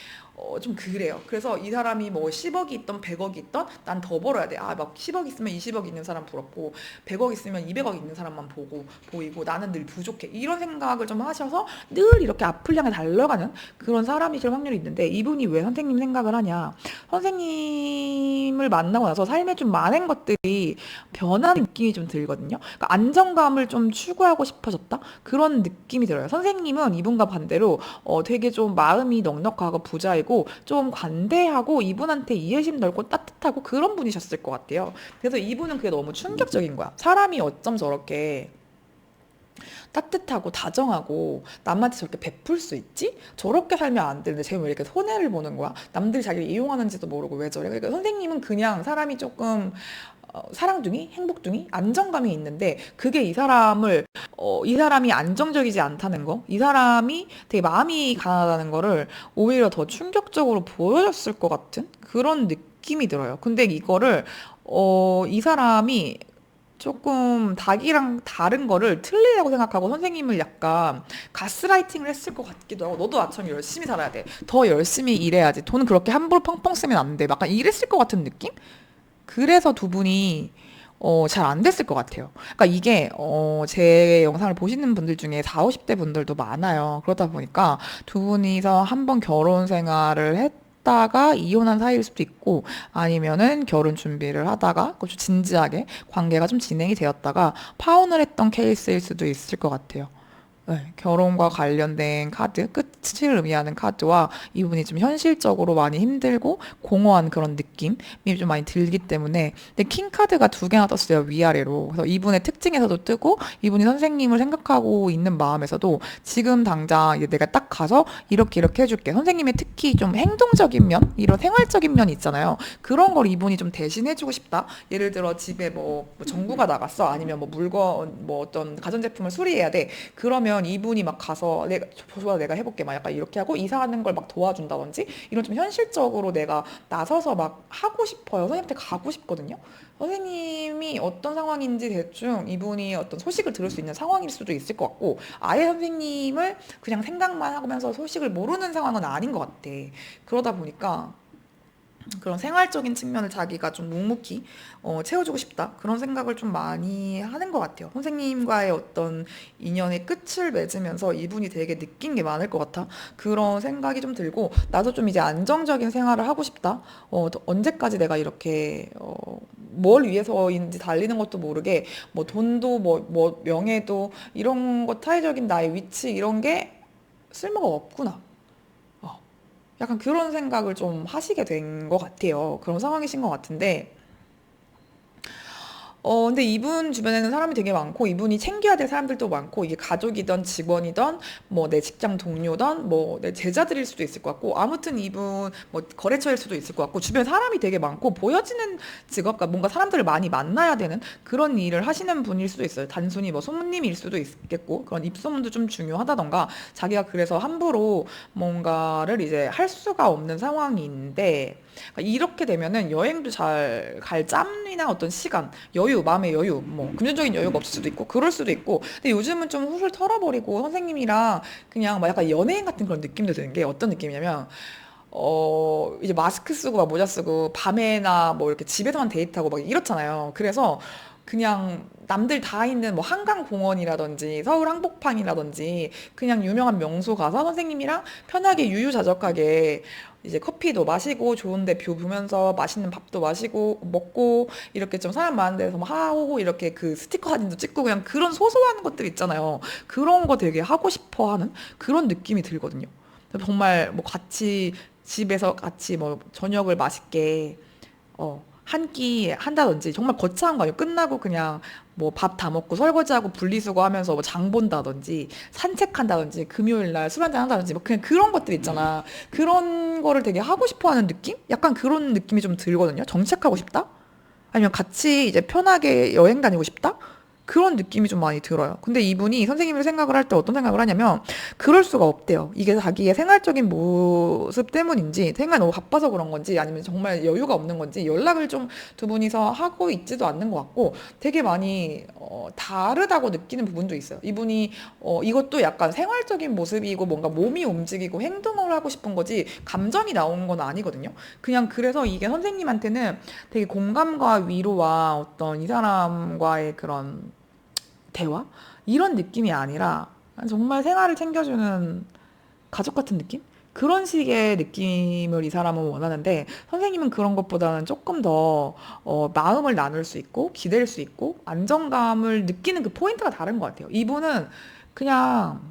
좀 그래요. 그래서 이 사람이 뭐 10억이 있던 100억이 있던 난 더 벌어야 돼. 아, 막 10억 있으면 20억 있는 사람 부럽고 100억 있으면 200억 있는 사람만 보이고 나는 늘 부족해. 이런 생각을 좀 하셔서 늘 이렇게 앞을 향해 달려가는 그런 사람이실 확률이 있는데 이분이 왜 선생님 생각을 하냐. 선생님을 만나고 나서 삶에 좀 많은 것들이 변한 느낌이 좀 들거든요. 그러니까 안정감을 좀 추구하고 싶어졌다? 그런 느낌이 들어요. 선생님은 이분과 반대로 되게 좀 마음이 넉넉하고 부자이고 좀 관대하고 이분한테 이해심 넓고 따뜻하고 그런 분이셨을 것 같아요. 그래서 이분은 그게 너무 충격적인 거야. 사람이 어쩜 저렇게 따뜻하고 다정하고 남한테 저렇게 베풀 수 있지? 저렇게 살면 안 되는데 쟤는 왜 이렇게 손해를 보는 거야? 남들이 자기를 이용하는지도 모르고 왜 저래? 그러니까 선생님은 그냥 사람이 조금 사랑둥이, 행복둥이, 안정감이 있는데 그게 이 사람이 안정적이지 않다는 거, 이 사람이 되게 마음이 가난하다는 거를 오히려 더 충격적으로 보여줬을 것 같은 그런 느낌이 들어요. 근데 이거를 이 사람이 조금 닭이랑 다른 거를 틀리다고 생각하고 선생님을 약간 가스라이팅을 했을 것 같기도 하고 너도 나처럼 열심히 살아야 돼. 더 열심히 일해야지. 돈 그렇게 함부로 펑펑 쓰면 안 돼. 약간 이랬을 것 같은 느낌? 그래서 두 분이 잘 안 됐을 것 같아요. 그러니까 이게 제 영상을 보시는 분들 중에 4, 50대 분들도 많아요. 그러다 보니까 두 분이서 한번 결혼 생활을 했다가 이혼한 사이일 수도 있고 아니면은 결혼 준비를 하다가 좀 진지하게 관계가 좀 진행이 되었다가 파혼을 했던 케이스일 수도 있을 것 같아요. 네, 결혼과 관련된 카드, 끝을 의미하는 카드와 이분이 좀 현실적으로 많이 힘들고 공허한 그런 느낌이 좀 많이 들기 때문에 근데 킹 카드가 두 개나 떴어요, 위아래로. 그래서 이분의 특징에서도 뜨고 이분이 선생님을 생각하고 있는 마음에서도 지금 당장 이제 내가 딱 가서 이렇게 해줄게. 선생님의 특히 좀 행동적인 면, 이런 생활적인 면이 있잖아요. 그런 걸 이분이 좀 대신해주고 싶다. 예를 들어 집에 뭐 전구가 나갔어. 아니면 뭐 물건, 뭐 어떤 가전제품을 수리해야 돼. 그러면 이분이 막 가서 좋아 내가 해볼게 막 약간 이렇게 하고 이사하는 걸 막 도와준다든지 이런 좀 현실적으로 내가 나서서 막 하고 싶어요. 선생님한테 가고 싶거든요. 선생님이 어떤 상황인지 대충 이분이 어떤 소식을 들을 수 있는 상황일 수도 있을 것 같고 아예 선생님을 그냥 생각만 하면서 소식을 모르는 상황은 아닌 것 같아. 그러다 보니까 그런 생활적인 측면을 자기가 좀 묵묵히 채워주고 싶다. 그런 생각을 좀 많이 하는 것 같아요. 선생님과의 어떤 인연의 끝을 맺으면서 이분이 되게 느낀 게 많을 것 같아. 그런 생각이 좀 들고, 나도 좀 이제 안정적인 생활을 하고 싶다. 언제까지 내가 이렇게, 뭘 위해서인지 달리는 것도 모르게, 뭐 돈도 뭐 명예도 이런 거 타의적인 나의 위치 이런 게 쓸모가 없구나. 어, 약간 그런 생각을 좀 하시게 된 것 같아요. 그런 상황이신 것 같은데, 근데 이분 주변에는 사람이 되게 많고, 이분이 챙겨야 될 사람들도 많고, 이게 가족이든 직원이든, 뭐 내 직장 동료든, 뭐 내 제자들일 수도 있을 것 같고, 아무튼 이분 뭐 거래처일 수도 있을 것 같고, 주변에 사람이 되게 많고, 보여지는 직업과 뭔가 사람들을 많이 만나야 되는 그런 일을 하시는 분일 수도 있어요. 단순히 뭐 손님일 수도 있겠고, 그런 입소문도 좀 중요하다던가, 자기가 그래서 함부로 뭔가를 이제 할 수가 없는 상황인데, 그러니까 이렇게 되면은 여행도 잘 갈 짬이나 어떤 시간, 여유, 마음의 여유, 뭐 금전적인 여유가 없을 수도 있고 그럴 수도 있고. 근데 요즘은 좀 훌훌 털어버리고 선생님이랑 그냥 막 약간 연예인 같은 그런 느낌도 드는 게 어떤 느낌이냐면, 이제 마스크 쓰고 막 모자 쓰고 밤에나 뭐 이렇게 집에서만 데이트하고 막 이렇잖아요. 그래서 그냥 남들 다 있는 뭐 한강공원이라든지 서울 한복판이라든지 그냥 유명한 명소 가서 선생님이랑 편하게 유유자적하게 이제 커피도 마시고 좋은데 뷰 보면서 맛있는 밥도 마시고 먹고 이렇게 좀 사람 많은 데서 뭐 하고 이렇게 그 스티커 사진도 찍고 그냥 그런 소소한 것들 있잖아요. 그런 거 되게 하고 싶어 하는 그런 느낌이 들거든요. 정말 뭐 같이 집에서 같이 뭐 저녁을 맛있게 한 끼 한다든지 정말 거창한 거 아니에요. 끝나고 그냥 뭐 밥 다 먹고 설거지하고 분리수거 하면서 뭐 장 본다든지 산책한다든지 금요일 날 술 한잔 한다든지 뭐 그냥 그런 것들 있잖아. 그런 거를 되게 하고 싶어 하는 느낌? 약간 그런 느낌이 좀 들거든요. 정착하고 싶다? 아니면 같이 이제 편하게 여행 다니고 싶다? 그런 느낌이 좀 많이 들어요. 근데 이분이 선생님을 생각을 할 때 어떤 생각을 하냐면, 그럴 수가 없대요. 이게 자기의 생활적인 모습 때문인지, 생활이 너무 바빠서 그런 건지, 아니면 정말 여유가 없는 건지, 연락을 좀 두 분이서 하고 있지도 않는 것 같고, 되게 많이, 다르다고 느끼는 부분도 있어요. 이분이, 이것도 약간 생활적인 모습이고, 뭔가 몸이 움직이고 행동을 하고 싶은 거지, 감정이 나오는 건 아니거든요. 그냥 그래서 이게 선생님한테는 되게 공감과 위로와 어떤 이 사람과의 그런 대화? 이런 느낌이 아니라 정말 생활을 챙겨주는 가족 같은 느낌? 그런 식의 느낌을 이 사람은 원하는데, 선생님은 그런 것보다는 조금 더 마음을 나눌 수 있고 기댈 수 있고 안정감을 느끼는 그 포인트가 다른 것 같아요. 이분은 그냥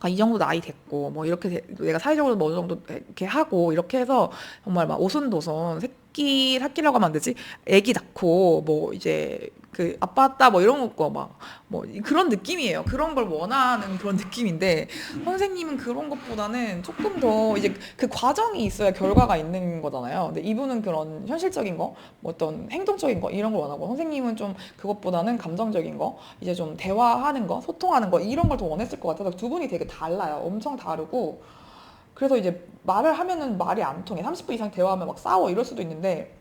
이 정도 나이 됐고 뭐 이렇게 내가 사회적으로 뭐 어느 정도 이렇게 하고 이렇게 해서 정말 막 오손도손 새끼라고 하면 안 되지? 애기 낳고 뭐 이제 그 아빠 따 뭐 이런 거 막 뭐 그런 느낌이에요. 그런 걸 원하는 그런 느낌인데, 선생님은 그런 것보다는 조금 더 이제 그 과정이 있어야 결과가 있는 거잖아요. 근데 이분은 그런 현실적인 거, 뭐 어떤 행동적인 거 이런 걸 원하고, 선생님은 좀 그것보다는 감정적인 거, 이제 좀 대화하는 거, 소통하는 거 이런 걸 더 원했을 것 같아서 두 분이 되게 달라요. 엄청 다르고. 그래서 이제 말을 하면은 말이 안 통해. 30분 이상 대화하면 막 싸워 이럴 수도 있는데,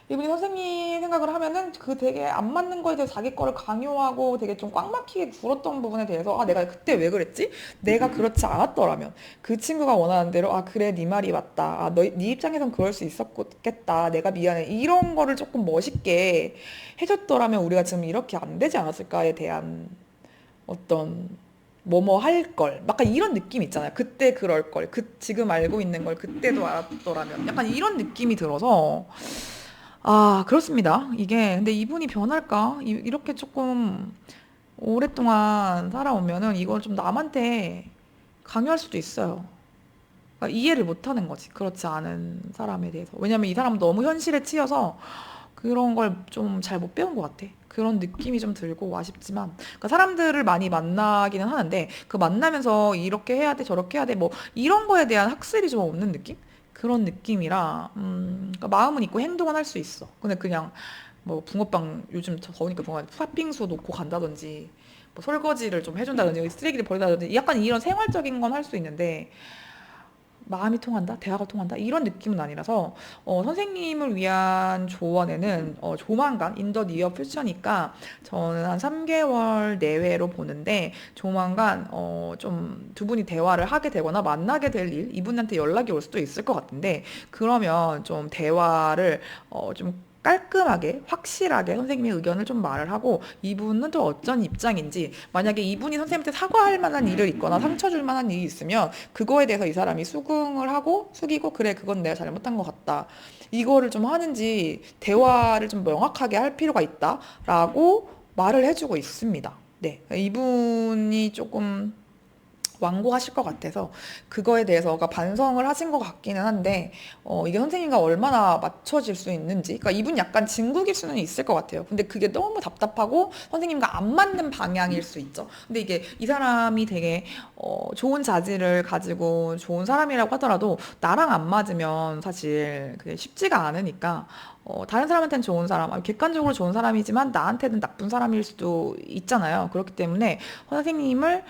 이분이 선생님 생각을 하면은 그 되게 안 맞는 거에 대해서 자기 거를 강요하고 되게 좀 꽉 막히게 굴었던 부분에 대해서, 아 내가 그때 왜 그랬지? 내가 그렇지 않았더라면 그 친구가 원하는 대로, 아 그래 네 말이 맞다, 아 너 네 입장에선 그럴 수 있었겠다, 내가 미안해, 이런 거를 조금 멋있게 해줬더라면 우리가 지금 이렇게 안 되지 않았을까에 대한 어떤 뭐뭐 할 걸, 약간 이런 느낌 있잖아요. 그때 그럴 걸, 지금 알고 있는 걸 그때도 알았더라면, 약간 이런 느낌이 들어서, 아, 그렇습니다. 이게, 근데 이분이 변할까? 이렇게 조금 오랫동안 살아오면은 이걸 좀 남한테 강요할 수도 있어요. 그러니까 이해를 못 하는 거지. 그렇지 않은 사람에 대해서. 왜냐면 이 사람은 너무 현실에 치여서 그런 걸 좀 잘 못 배운 것 같아. 그런 느낌이 좀 들고 아쉽지만. 그러니까 사람들을 많이 만나기는 하는데, 그 만나면서 이렇게 해야 돼, 저렇게 해야 돼, 뭐, 이런 거에 대한 학습이 좀 없는 느낌? 그런 느낌이라, 그러니까 마음은 있고 행동은 할 수 있어. 근데 그냥, 뭐, 붕어빵, 요즘 더우니까 붕어 팥빙수 놓고 간다든지, 뭐, 설거지를 좀 해준다든지, 쓰레기를 버린다든지, 약간 이런 생활적인 건 할 수 있는데, 마음이 통한다? 대화가 통한다? 이런 느낌은 아니라서, 선생님을 위한 조언에는 조만간 인더 니어 퓨처니까 저는 한 3개월 내외로 보는데, 조만간 좀 두 분이 대화를 하게 되거나 만나게 될 일, 이분한테 연락이 올 수도 있을 것 같은데, 그러면 좀 대화를 좀 깔끔하게 확실하게 선생님의 의견을 좀 말을 하고, 이분은 또 어떤 입장인지, 만약에 이분이 선생님한테 사과할 만한 일을 있거나 상처 줄 만한 일이 있으면 그거에 대해서 이 사람이 수긍을 하고 숙이고, 그래 그건 내가 잘못한 것 같다, 이거를 좀 하는지, 대화를 좀 명확하게 할 필요가 있다라고 말을 해주고 있습니다. 네, 이분이 조금 완고하실 것 같아서 그거에 대해서가 반성을 하신 것 같기는 한데 이게 선생님과 얼마나 맞춰질 수 있는지 그러니까 이분 약간 진국일 수는 있을 것 같아요. 근데 그게 너무 답답하고 선생님과 안 맞는 방향일 수 있죠. 근데 이게 이 사람이 되게 좋은 자질을 가지고 좋은 사람이라고 하더라도 나랑 안 맞으면 사실 그게 쉽지가 않으니까 다른 사람한테는 좋은 사람, 객관적으로 좋은 사람이지만 나한테는 나쁜 사람일 수도 있잖아요. 그렇기 때문에 선생님을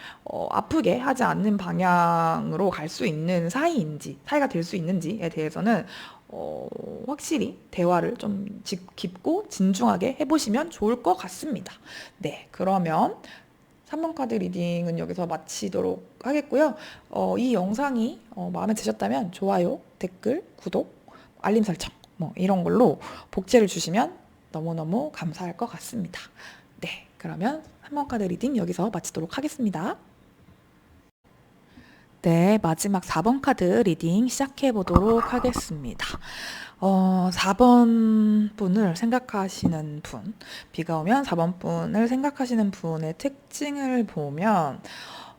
아프게 하지 않는 방향으로 갈 수 있는 사이인지, 사이가 될 수 있는지에 대해서는 확실히 대화를 좀 깊고 진중하게 해보시면 좋을 것 같습니다. 네, 그러면 3번 카드 리딩은 여기서 마치도록 하겠고요. 이 영상이 마음에 드셨다면 좋아요, 댓글, 구독, 알림 설정 뭐 이런 걸로 복제를 주시면 너무너무 감사할 것 같습니다. 네, 그러면 3번 카드 리딩 여기서 마치도록 하겠습니다. 네, 마지막 4번 카드 리딩 시작해 보도록 하겠습니다. 4번 분을 생각하시는 분, 비가 오면 4번 분을 생각하시는 분의 특징을 보면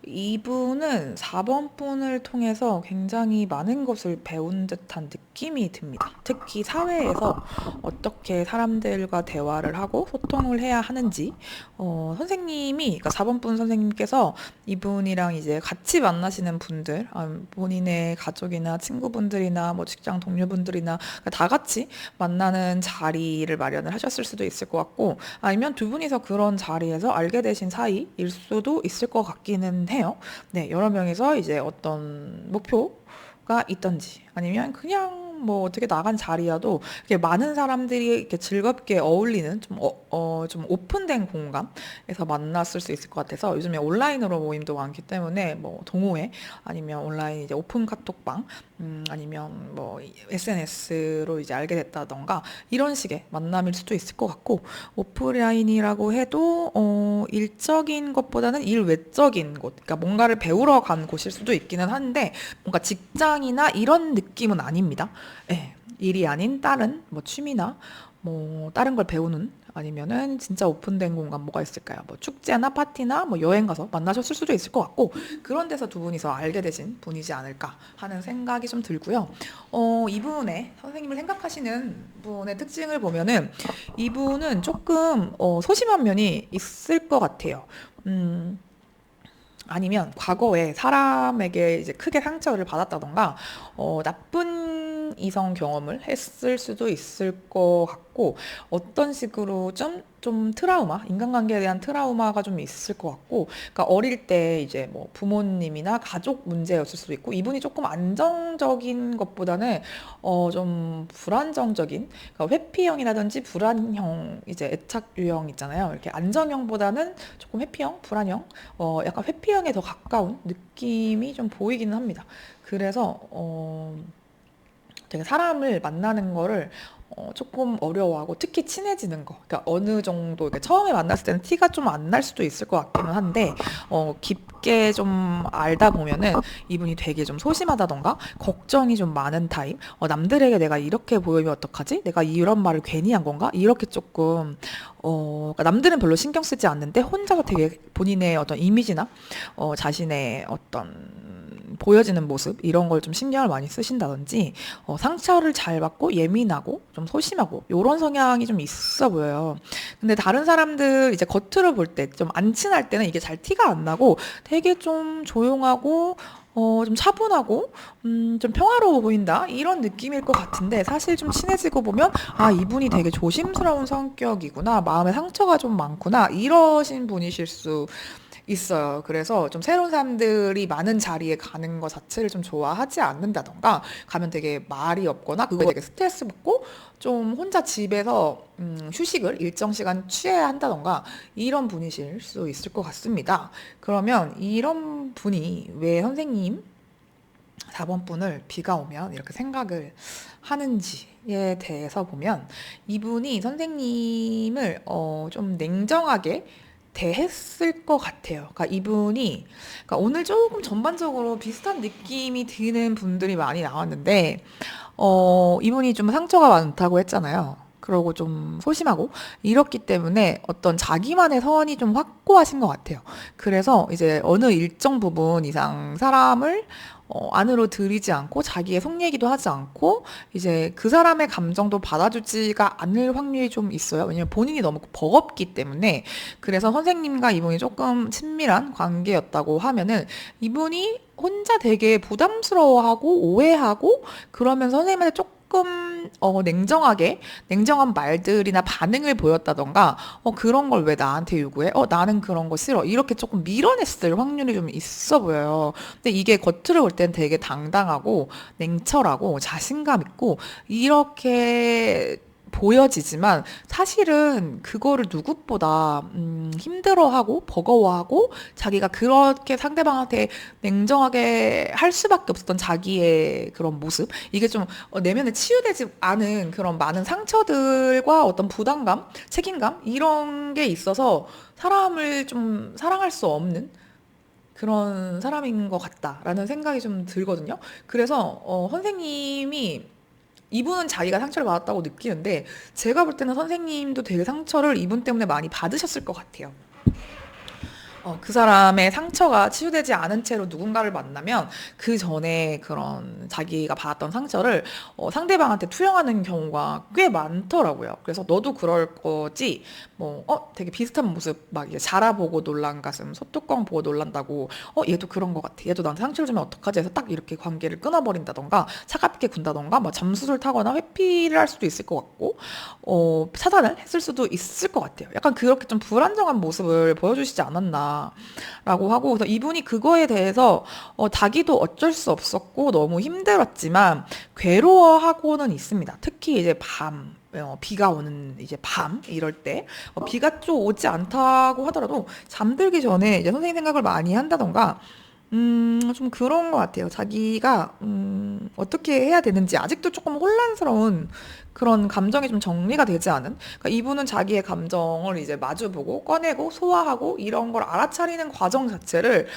이분은 4번 분을 통해서 굉장히 많은 것을 배운 듯한 느낌이 듭니다. 특히 사회에서 어떻게 사람들과 대화를 하고 소통을 해야 하는지, 선생님이, 그러니까 4번 분 선생님께서 이분이랑 이제 같이 만나시는 분들, 본인의 가족이나 친구분들이나 뭐 직장 동료분들이나 다 같이 만나는 자리를 마련을 하셨을 수도 있을 것 같고, 아니면 두 분이서 그런 자리에서 알게 되신 사이일 수도 있을 것 같기는 해요. 네, 여러 명이서 이제 어떤 목표가 있던지 아니면 그냥 뭐 어떻게 나간 자리여도 이렇게 많은 사람들이 이렇게 즐겁게 어울리는 좀 오픈된 공간에서 만났을 수 있을 것 같아서 요즘에 온라인으로 모임도 많기 때문에 뭐 동호회 아니면 온라인 이제 오픈 카톡방 아니면 뭐 SNS로 이제 알게 됐다던가 이런 식의 만남일 수도 있을 것 같고 오프라인이라고 해도 일적인 것보다는 일외적인 곳, 그러니까 뭔가를 배우러 간 곳일 수도 있기는 한데 뭔가 직장이나 이런 느낌은 아닙니다. 예, 일이 아닌 다른 뭐 취미나 뭐 다른 걸 배우는 아니면은 진짜 오픈된 공간 뭐가 있을까요? 뭐 축제나 파티나 뭐 여행 가서 만나셨을 수도 있을 것 같고 그런 데서 두 분이서 알게 되신 분이지 않을까 하는 생각이 좀 들고요. 이분의 선생님을 생각하시는 분의 특징을 보면은 이분은 조금 소심한 면이 있을 것 같아요. 아니면 과거에 사람에게 이제 크게 상처를 받았다던가 나쁜 이성 경험을 했을 수도 있을 것 같고 어떤 식으로 좀 트라우마, 인간관계에 대한 트라우마가 좀 있을 것 같고 그러니까 어릴 때 이제 뭐 부모님이나 가족 문제였을 수도 있고 이분이 조금 안정적인 것보다는 좀 불안정적인 그러니까 회피형이라든지 불안형 이제 애착 유형 있잖아요. 이렇게 안정형보다는 조금 회피형, 불안형 약간 회피형에 더 가까운 느낌이 좀 보이기는 합니다. 그래서 되게 사람을 만나는 거를 조금 어려워하고 특히 친해지는 거 그러니까 어느 정도 이렇게 처음에 만났을 때는 티가 좀 안 날 수도 있을 것 같기는 한데 깊게 좀 알다 보면은 이분이 되게 좀 소심하다던가 걱정이 좀 많은 타입 남들에게 내가 이렇게 보이면 어떡하지? 내가 이런 말을 괜히 한 건가? 이렇게 조금 그러니까 남들은 별로 신경 쓰지 않는데 혼자서 되게 본인의 어떤 이미지나 자신의 어떤 보여지는 모습 이런 걸 좀 신경을 많이 쓰신다든지 상처를 잘 받고 예민하고 좀 소심하고 요런 성향이 좀 있어 보여요. 근데 다른 사람들 이제 겉으로 볼 때 좀 안 친할 때는 이게 잘 티가 안 나고 되게 좀 조용하고 좀 차분하고 좀 평화로워 보인다 이런 느낌일 것 같은데 사실 좀 친해지고 보면 아 이분이 되게 조심스러운 성격이구나 마음에 상처가 좀 많구나 이러신 분이실 수 있어요. 그래서 좀 새로운 사람들이 많은 자리에 가는 것 자체를 좀 좋아하지 않는다던가 가면 되게 말이 없거나 그거에 되게 스트레스 받고 좀 혼자 집에서 휴식을 일정 시간 취해야 한다던가 이런 분이실 수 있을 것 같습니다. 그러면 이런 분이 왜 선생님 4번 분을 비가 오면 이렇게 생각을 하는지에 대해서 보면 이분이 선생님을 좀 냉정하게 대했을 것 같아요. 그러니까 이분이 그러니까 오늘 조금 전반적으로 비슷한 느낌이 드는 분들이 많이 나왔는데 이분이 좀 상처가 많다고 했잖아요. 그러고 좀 소심하고 이렇기 때문에 어떤 자기만의 선이 좀 확고하신 것 같아요. 그래서 이제 어느 일정 부분 이상 사람을 안으로 들이지 않고 자기의 속 얘기도 하지 않고 이제 그 사람의 감정도 받아주지가 않을 확률이 좀 있어요. 왜냐면 본인이 너무 버겁기 때문에. 그래서 선생님과 이분이 조금 친밀한 관계였다고 하면은 이분이 혼자 되게 부담스러워하고 오해하고 그러면 선생님한테 조금 냉정한 말들이나 반응을 보였다던가 그런 걸 왜 나한테 요구해? 나는 그런 거 싫어. 이렇게 조금 밀어냈을 확률이 좀 있어 보여요. 근데 이게 겉으로 볼 땐 되게 당당하고 냉철하고 자신감 있고 이렇게 보여지지만 사실은 그거를 누구보다 힘들어하고 버거워하고 자기가 그렇게 상대방한테 냉정하게 할 수밖에 없었던 자기의 그런 모습 이게 좀 내면에 치유되지 않은 그런 많은 상처들과 어떤 부담감, 책임감 이런 게 있어서 사람을 좀 사랑할 수 없는 그런 사람인 것 같다라는 생각이 좀 들거든요. 그래서 선생님이 이분은 자기가 상처를 받았다고 느끼는데 제가 볼 때는 선생님도 되게 상처를 이분 때문에 많이 받으셨을 것 같아요. 그 사람의 상처가 치유되지 않은 채로 누군가를 만나면 그 전에 그런 자기가 받았던 상처를 상대방한테 투영하는 경우가 꽤 많더라고요. 그래서 너도 그럴 거지, 뭐, 되게 비슷한 모습, 막 이제 자라보고 놀란 가슴, 소뚜껑 보고 놀란다고, 얘도 그런 것 같아. 얘도 나한테 상처를 주면 어떡하지 해서 딱 이렇게 관계를 끊어버린다던가, 차갑게 군다던가, 막 잠수를 타거나 회피를 할 수도 있을 것 같고, 차단을 했을 수도 있을 것 같아요. 약간 그렇게 좀 불안정한 모습을 보여주시지 않았나라고 하고, 그래서 이분이 그거에 대해서 자기도 어쩔 수 없었고 너무 힘들었지만 괴로워하고는 있습니다. 특히 이제 비가 오는 이제 밤 이럴 때 비가 좀 오지 않다고 하더라도 잠들기 전에 이제 선생님 생각을 많이 한다던가 좀 그런 것 같아요. 자기가, 어떻게 해야 되는지 아직도 조금 혼란스러운 그런 감정이 좀 정리가 되지 않은? 그러니까 이분은 자기의 감정을 이제 마주보고 꺼내고 소화하고 이런 걸 알아차리는 과정 자체를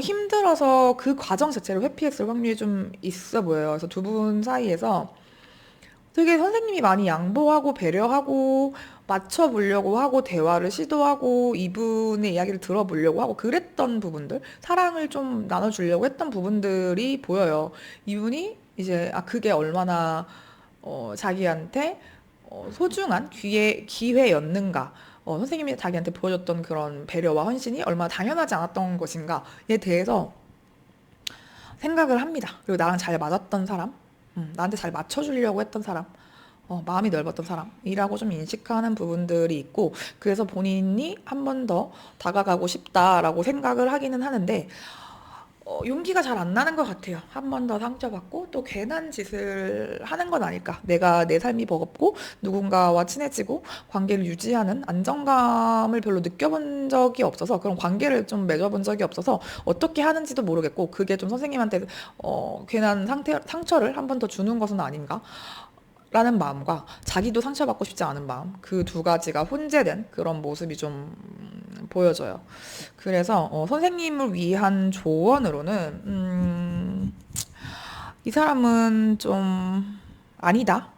힘들어서 그 과정 자체를 회피했을 확률이 좀 있어 보여요. 그래서 두 분 사이에서 되게 선생님이 많이 양보하고 배려하고 맞춰보려고 하고 대화를 시도하고 이분의 이야기를 들어보려고 하고 그랬던 부분들, 사랑을 좀 나눠주려고 했던 부분들이 보여요. 이분이 이제 그게 얼마나 자기한테 소중한 기회였는가. 선생님이 자기한테 보여줬던 그런 배려와 헌신이 얼마나 당연하지 않았던 것인가에 대해서 생각을 합니다. 그리고 나랑 잘 맞았던 사람, 나한테 잘 맞춰주려고 했던 사람, 마음이 넓었던 사람이라고 좀 인식하는 부분들이 있고, 그래서 본인이 한 번 더 다가가고 싶다라고 생각을 하기는 하는데, 용기가 잘 안 나는 것 같아요. 한 번 더 상처받고 또 괜한 짓을 하는 건 아닐까. 내가 내 삶이 버겁고 누군가와 친해지고 관계를 유지하는 안정감을 별로 느껴본 적이 없어서 그런 관계를 좀 맺어본 적이 없어서 어떻게 하는지도 모르겠고 그게 좀 선생님한테 괜한 상처를 한 번 더 주는 것은 아닌가. 라는 마음과 자기도 상처받고 싶지 않은 마음, 그 두 가지가 혼재된 그런 모습이 좀 보여져요. 그래서 선생님을 위한 조언으로는 이 사람은 좀 아니다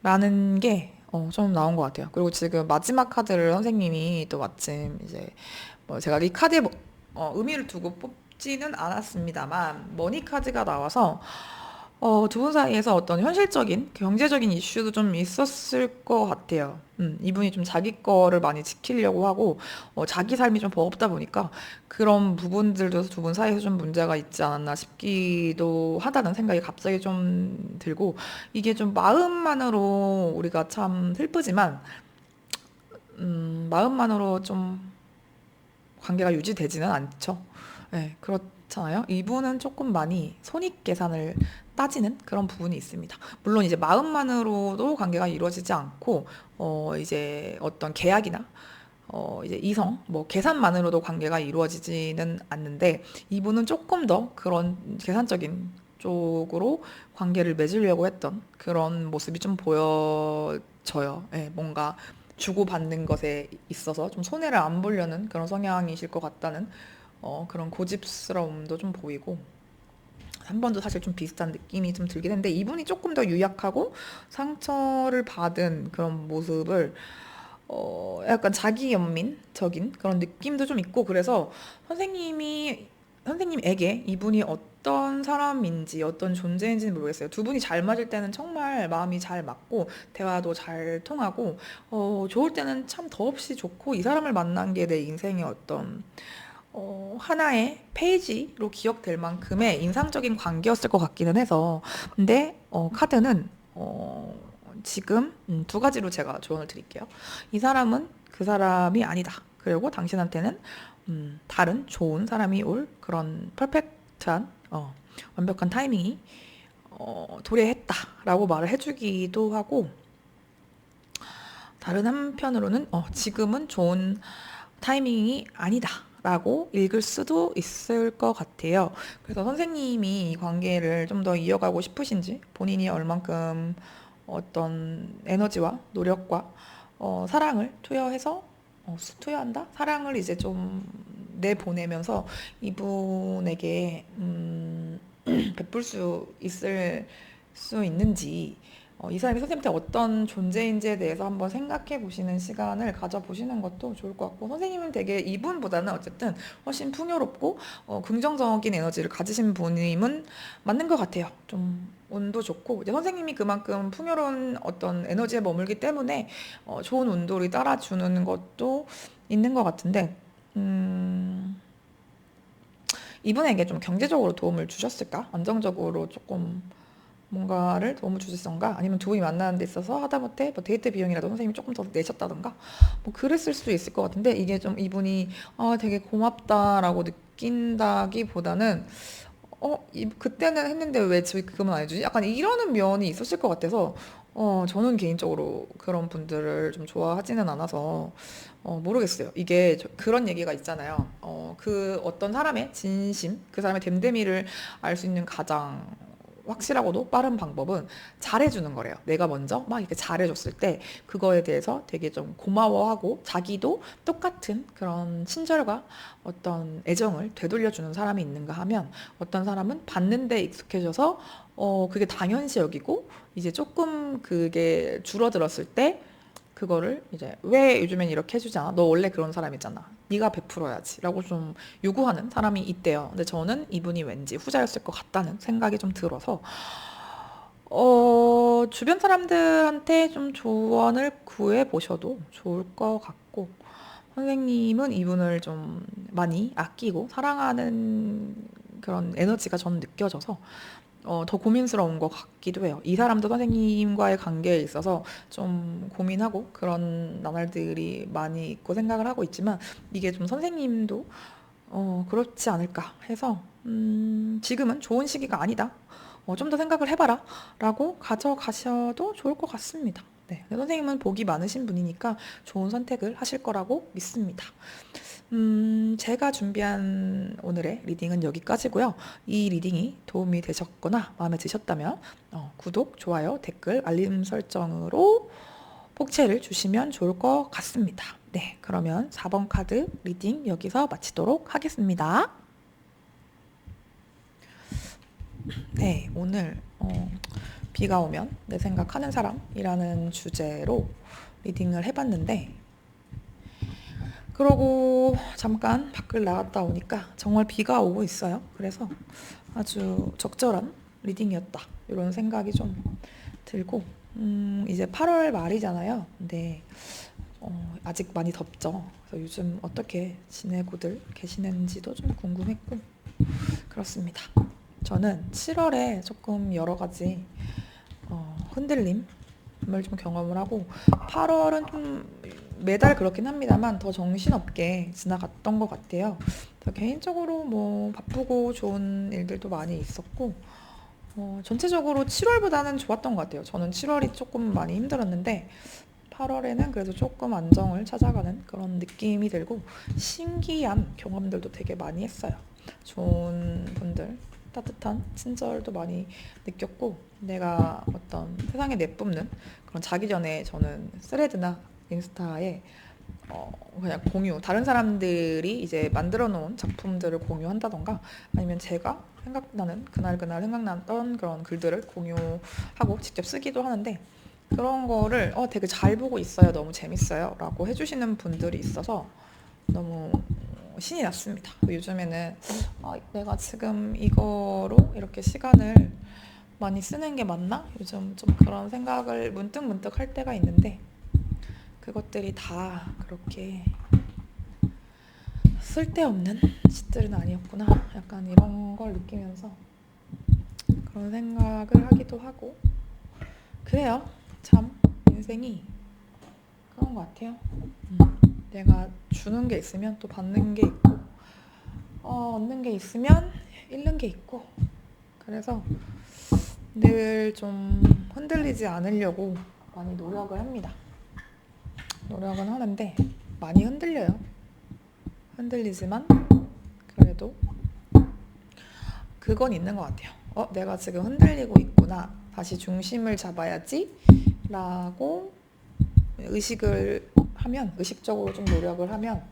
라는 게 좀 나온 것 같아요. 그리고 지금 마지막 카드를 선생님이 또 마침 이제 뭐 제가 이 카드에 의미를 두고 뽑지는 않았습니다만 머니 카드가 나와서 두 분 사이에서 어떤 현실적인 경제적인 이슈도 좀 있었을 것 같아요. 이분이 좀 자기 거를 많이 지키려고 하고 자기 삶이 좀 버겁다 보니까 그런 부분들도 두 분 사이에서 좀 문제가 있지 않았나 싶기도 하다는 생각이 갑자기 좀 들고 이게 좀 마음만으로 우리가 참 슬프지만 마음만으로 좀 관계가 유지되지는 않죠. 네, 그렇잖아요. 이분은 조금 많이 손익계산을 따지는 그런 부분이 있습니다. 물론 이제 마음만으로도 관계가 이루어지지 않고, 이제 어떤 계약이나, 이제 이성, 뭐 계산만으로도 관계가 이루어지지는 않는데, 이분은 조금 더 그런 계산적인 쪽으로 관계를 맺으려고 했던 그런 모습이 좀 보여져요. 예, 뭔가 주고받는 것에 있어서 좀 손해를 안 보려는 그런 성향이실 것 같다는 그런 고집스러움도 좀 보이고 한 번도 사실 좀 비슷한 느낌이 좀 들긴 했는데 이분이 조금 더 유약하고 상처를 받은 그런 모습을 약간 자기 연민적인 그런 느낌도 좀 있고 그래서 선생님에게 이분이 어떤 사람인지 어떤 존재인지는 모르겠어요. 두 분이 잘 맞을 때는 정말 마음이 잘 맞고 대화도 잘 통하고 좋을 때는 참 더없이 좋고 이 사람을 만난 게 내 인생의 어떤 하나의 페이지로 기억될 만큼의 인상적인 관계였을 것 같기는 해서 근데 카드는 지금 두 가지로 제가 조언을 드릴게요. 이 사람은 그 사람이 아니다. 그리고 당신한테는 다른 좋은 사람이 올 그런 퍼펙트한 완벽한 타이밍이 도래했다라고 말을 해주기도 하고 다른 한편으로는 지금은 좋은 타이밍이 아니다. 라고 읽을 수도 있을 것 같아요. 그래서 선생님이 이 관계를 좀 더 이어가고 싶으신지 본인이 얼만큼 어떤 에너지와 노력과 사랑을 투여해서 투여한다? 사랑을 이제 좀 내보내면서 이분에게 베풀 수 있을 수 있는지 이 사람이 선생님한테 어떤 존재인지에 대해서 한번 생각해 보시는 시간을 가져보시는 것도 좋을 것 같고 선생님은 되게 이분보다는 어쨌든 훨씬 풍요롭고 긍정적인 에너지를 가지신 분임은 맞는 것 같아요. 좀 운도 좋고 이제 선생님이 그만큼 풍요로운 어떤 에너지에 머물기 때문에 좋은 운도를 따라주는 것도 있는 것 같은데 이분에게 좀 경제적으로 도움을 주셨을까? 안정적으로 조금 뭔가를 도움을 주셨던가 아니면 두 분이 만나는 데 있어서 하다못해 뭐 데이트 비용이라도 선생님이 조금 더 내셨다던가 뭐 그랬을 수도 있을 것 같은데 이게 좀 이분이 되게 고맙다라고 느낀다기보다는 그때는 했는데 왜 지금은 안 해주지? 약간 이러는 면이 있었을 것 같아서 저는 개인적으로 그런 분들을 좀 좋아하지는 않아서 모르겠어요. 이게 그런 얘기가 있잖아요. 그 어떤 사람의 진심, 그 사람의 됨됨이를 알 수 있는 가장 확실하고도 빠른 방법은 잘해주는 거래요. 내가 먼저 막 이렇게 잘해줬을 때 그거에 대해서 되게 좀 고마워하고 자기도 똑같은 그런 친절과 어떤 애정을 되돌려주는 사람이 있는가 하면 어떤 사람은 받는 데 익숙해져서 그게 당연시 여기고 이제 조금 그게 줄어들었을 때 그거를 이제 왜 요즘엔 이렇게 해주지 않아? 너 원래 그런 사람이잖아. 네가 베풀어야지. 라고 좀 요구하는 사람이 있대요. 근데 저는 이분이 왠지 후자였을 것 같다는 생각이 좀 들어서 주변 사람들한테 좀 조언을 구해 보셔도 좋을 것 같고 선생님은 이분을 좀 많이 아끼고 사랑하는 그런 에너지가 저는 느껴져서 더 고민스러운 것 같기도 해요. 이 사람도 선생님과의 관계에 있어서 좀 고민하고 그런 나날들이 많이 있고 생각을 하고 있지만 이게 좀 선생님도 그렇지 않을까 해서 지금은 좋은 시기가 아니다. 좀 더 생각을 해봐라 라고 가져가셔도 좋을 것 같습니다. 네, 선생님은 복이 많으신 분이니까 좋은 선택을 하실 거라고 믿습니다. 제가 준비한 오늘의 리딩은 여기까지고요. 이 리딩이 도움이 되셨거나 마음에 드셨다면 구독, 좋아요, 댓글, 알림 설정으로 복채를 주시면 좋을 것 같습니다. 네, 그러면 4번 카드 리딩 여기서 마치도록 하겠습니다. 네, 오늘 비가 오면 내 생각하는 사람이라는 주제로 리딩을 해봤는데 그러고 잠깐 밖을 나갔다 오니까 정말 비가 오고 있어요. 그래서 아주 적절한 리딩이었다. 이런 생각이 좀 들고 이제 8월 말이잖아요. 근데 아직 많이 덥죠. 그래서 요즘 어떻게 지내고들 계시는지도 좀 궁금했고 그렇습니다. 저는 7월에 조금 여러 가지 흔들림을 좀 경험을 하고 8월은 좀 매달 그렇긴 합니다만 더 정신없게 지나갔던 것 같아요. 개인적으로 뭐 바쁘고 좋은 일들도 많이 있었고 전체적으로 7월보다는 좋았던 것 같아요. 저는 7월이 조금 많이 힘들었는데 8월에는 그래도 조금 안정을 찾아가는 그런 느낌이 들고 신기한 경험들도 되게 많이 했어요. 좋은 분들, 따뜻한 친절도 많이 느꼈고 내가 어떤 세상에 내뿜는 그런 자기 전에 저는 스레드나 인스타에 그냥 공유, 다른 사람들이 이제 만들어 놓은 작품들을 공유한다던가 아니면 제가 생각나는 그날 생각났던 그런 글들을 공유하고 직접 쓰기도 하는데 그런 거를 되게 잘 보고 있어요. 너무 재밌어요. 라고 해주시는 분들이 있어서 너무 신이 났습니다. 요즘에는 내가 지금 이거로 이렇게 시간을 많이 쓰는 게 맞나? 요즘 좀 그런 생각을 문득 할 때가 있는데 그것들이 다 그렇게 쓸데없는 짓들은 아니었구나. 약간 이런 걸 느끼면서 그런 생각을 하기도 하고 그래요. 참 인생이 그런 것 같아요. 내가 주는 게 있으면 또 받는 게 있고 얻는 게 있으면 잃는 게 있고 그래서 늘 좀 흔들리지 않으려고 많이 노력을 합니다. 노력은 하는데 많이 흔들려요. 흔들리지만 그래도 그건 있는 것 같아요. 내가 지금 흔들리고 있구나. 다시 중심을 잡아야지. 라고 의식을 하면, 의식적으로 좀 노력을 하면,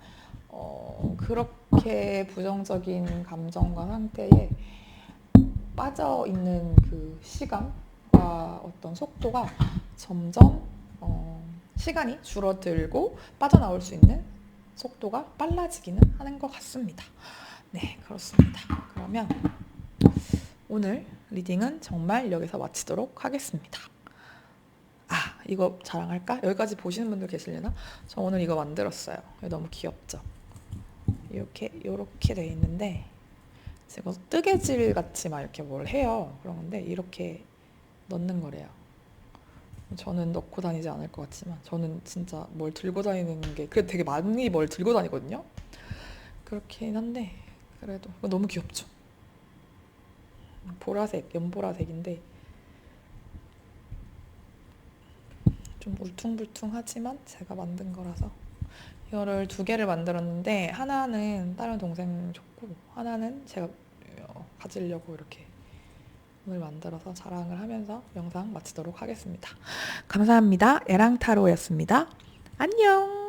그렇게 부정적인 감정과 상태에 빠져 있는 그 시간과 어떤 속도가 점점, 시간이 줄어들고 빠져나올 수 있는 속도가 빨라지기는 하는 것 같습니다. 네, 그렇습니다. 그러면 오늘 리딩은 정말 여기서 마치도록 하겠습니다. 이거 자랑할까? 여기까지 보시는 분들 계시려나? 저 오늘 이거 만들었어요. 너무 귀엽죠? 이렇게 돼 있는데 제가 뜨개질 같이 막 이렇게 뭘 해요. 그런데 이렇게 넣는 거래요. 저는 넣고 다니지 않을 것 같지만 저는 진짜 뭘 들고 다니는 게 그래도 되게 많이 뭘 들고 다니거든요. 그렇긴 한데 그래도 이거 너무 귀엽죠? 보라색, 연보라색인데 좀 울퉁불퉁하지만 제가 만든 거라서 이거를 2개를 만들었는데 하나는 다른 동생 줬고 하나는 제가 가지려고 이렇게 오늘 만들어서 자랑을 하면서 영상 마치도록 하겠습니다. 감사합니다. 에랑타로였습니다. 안녕.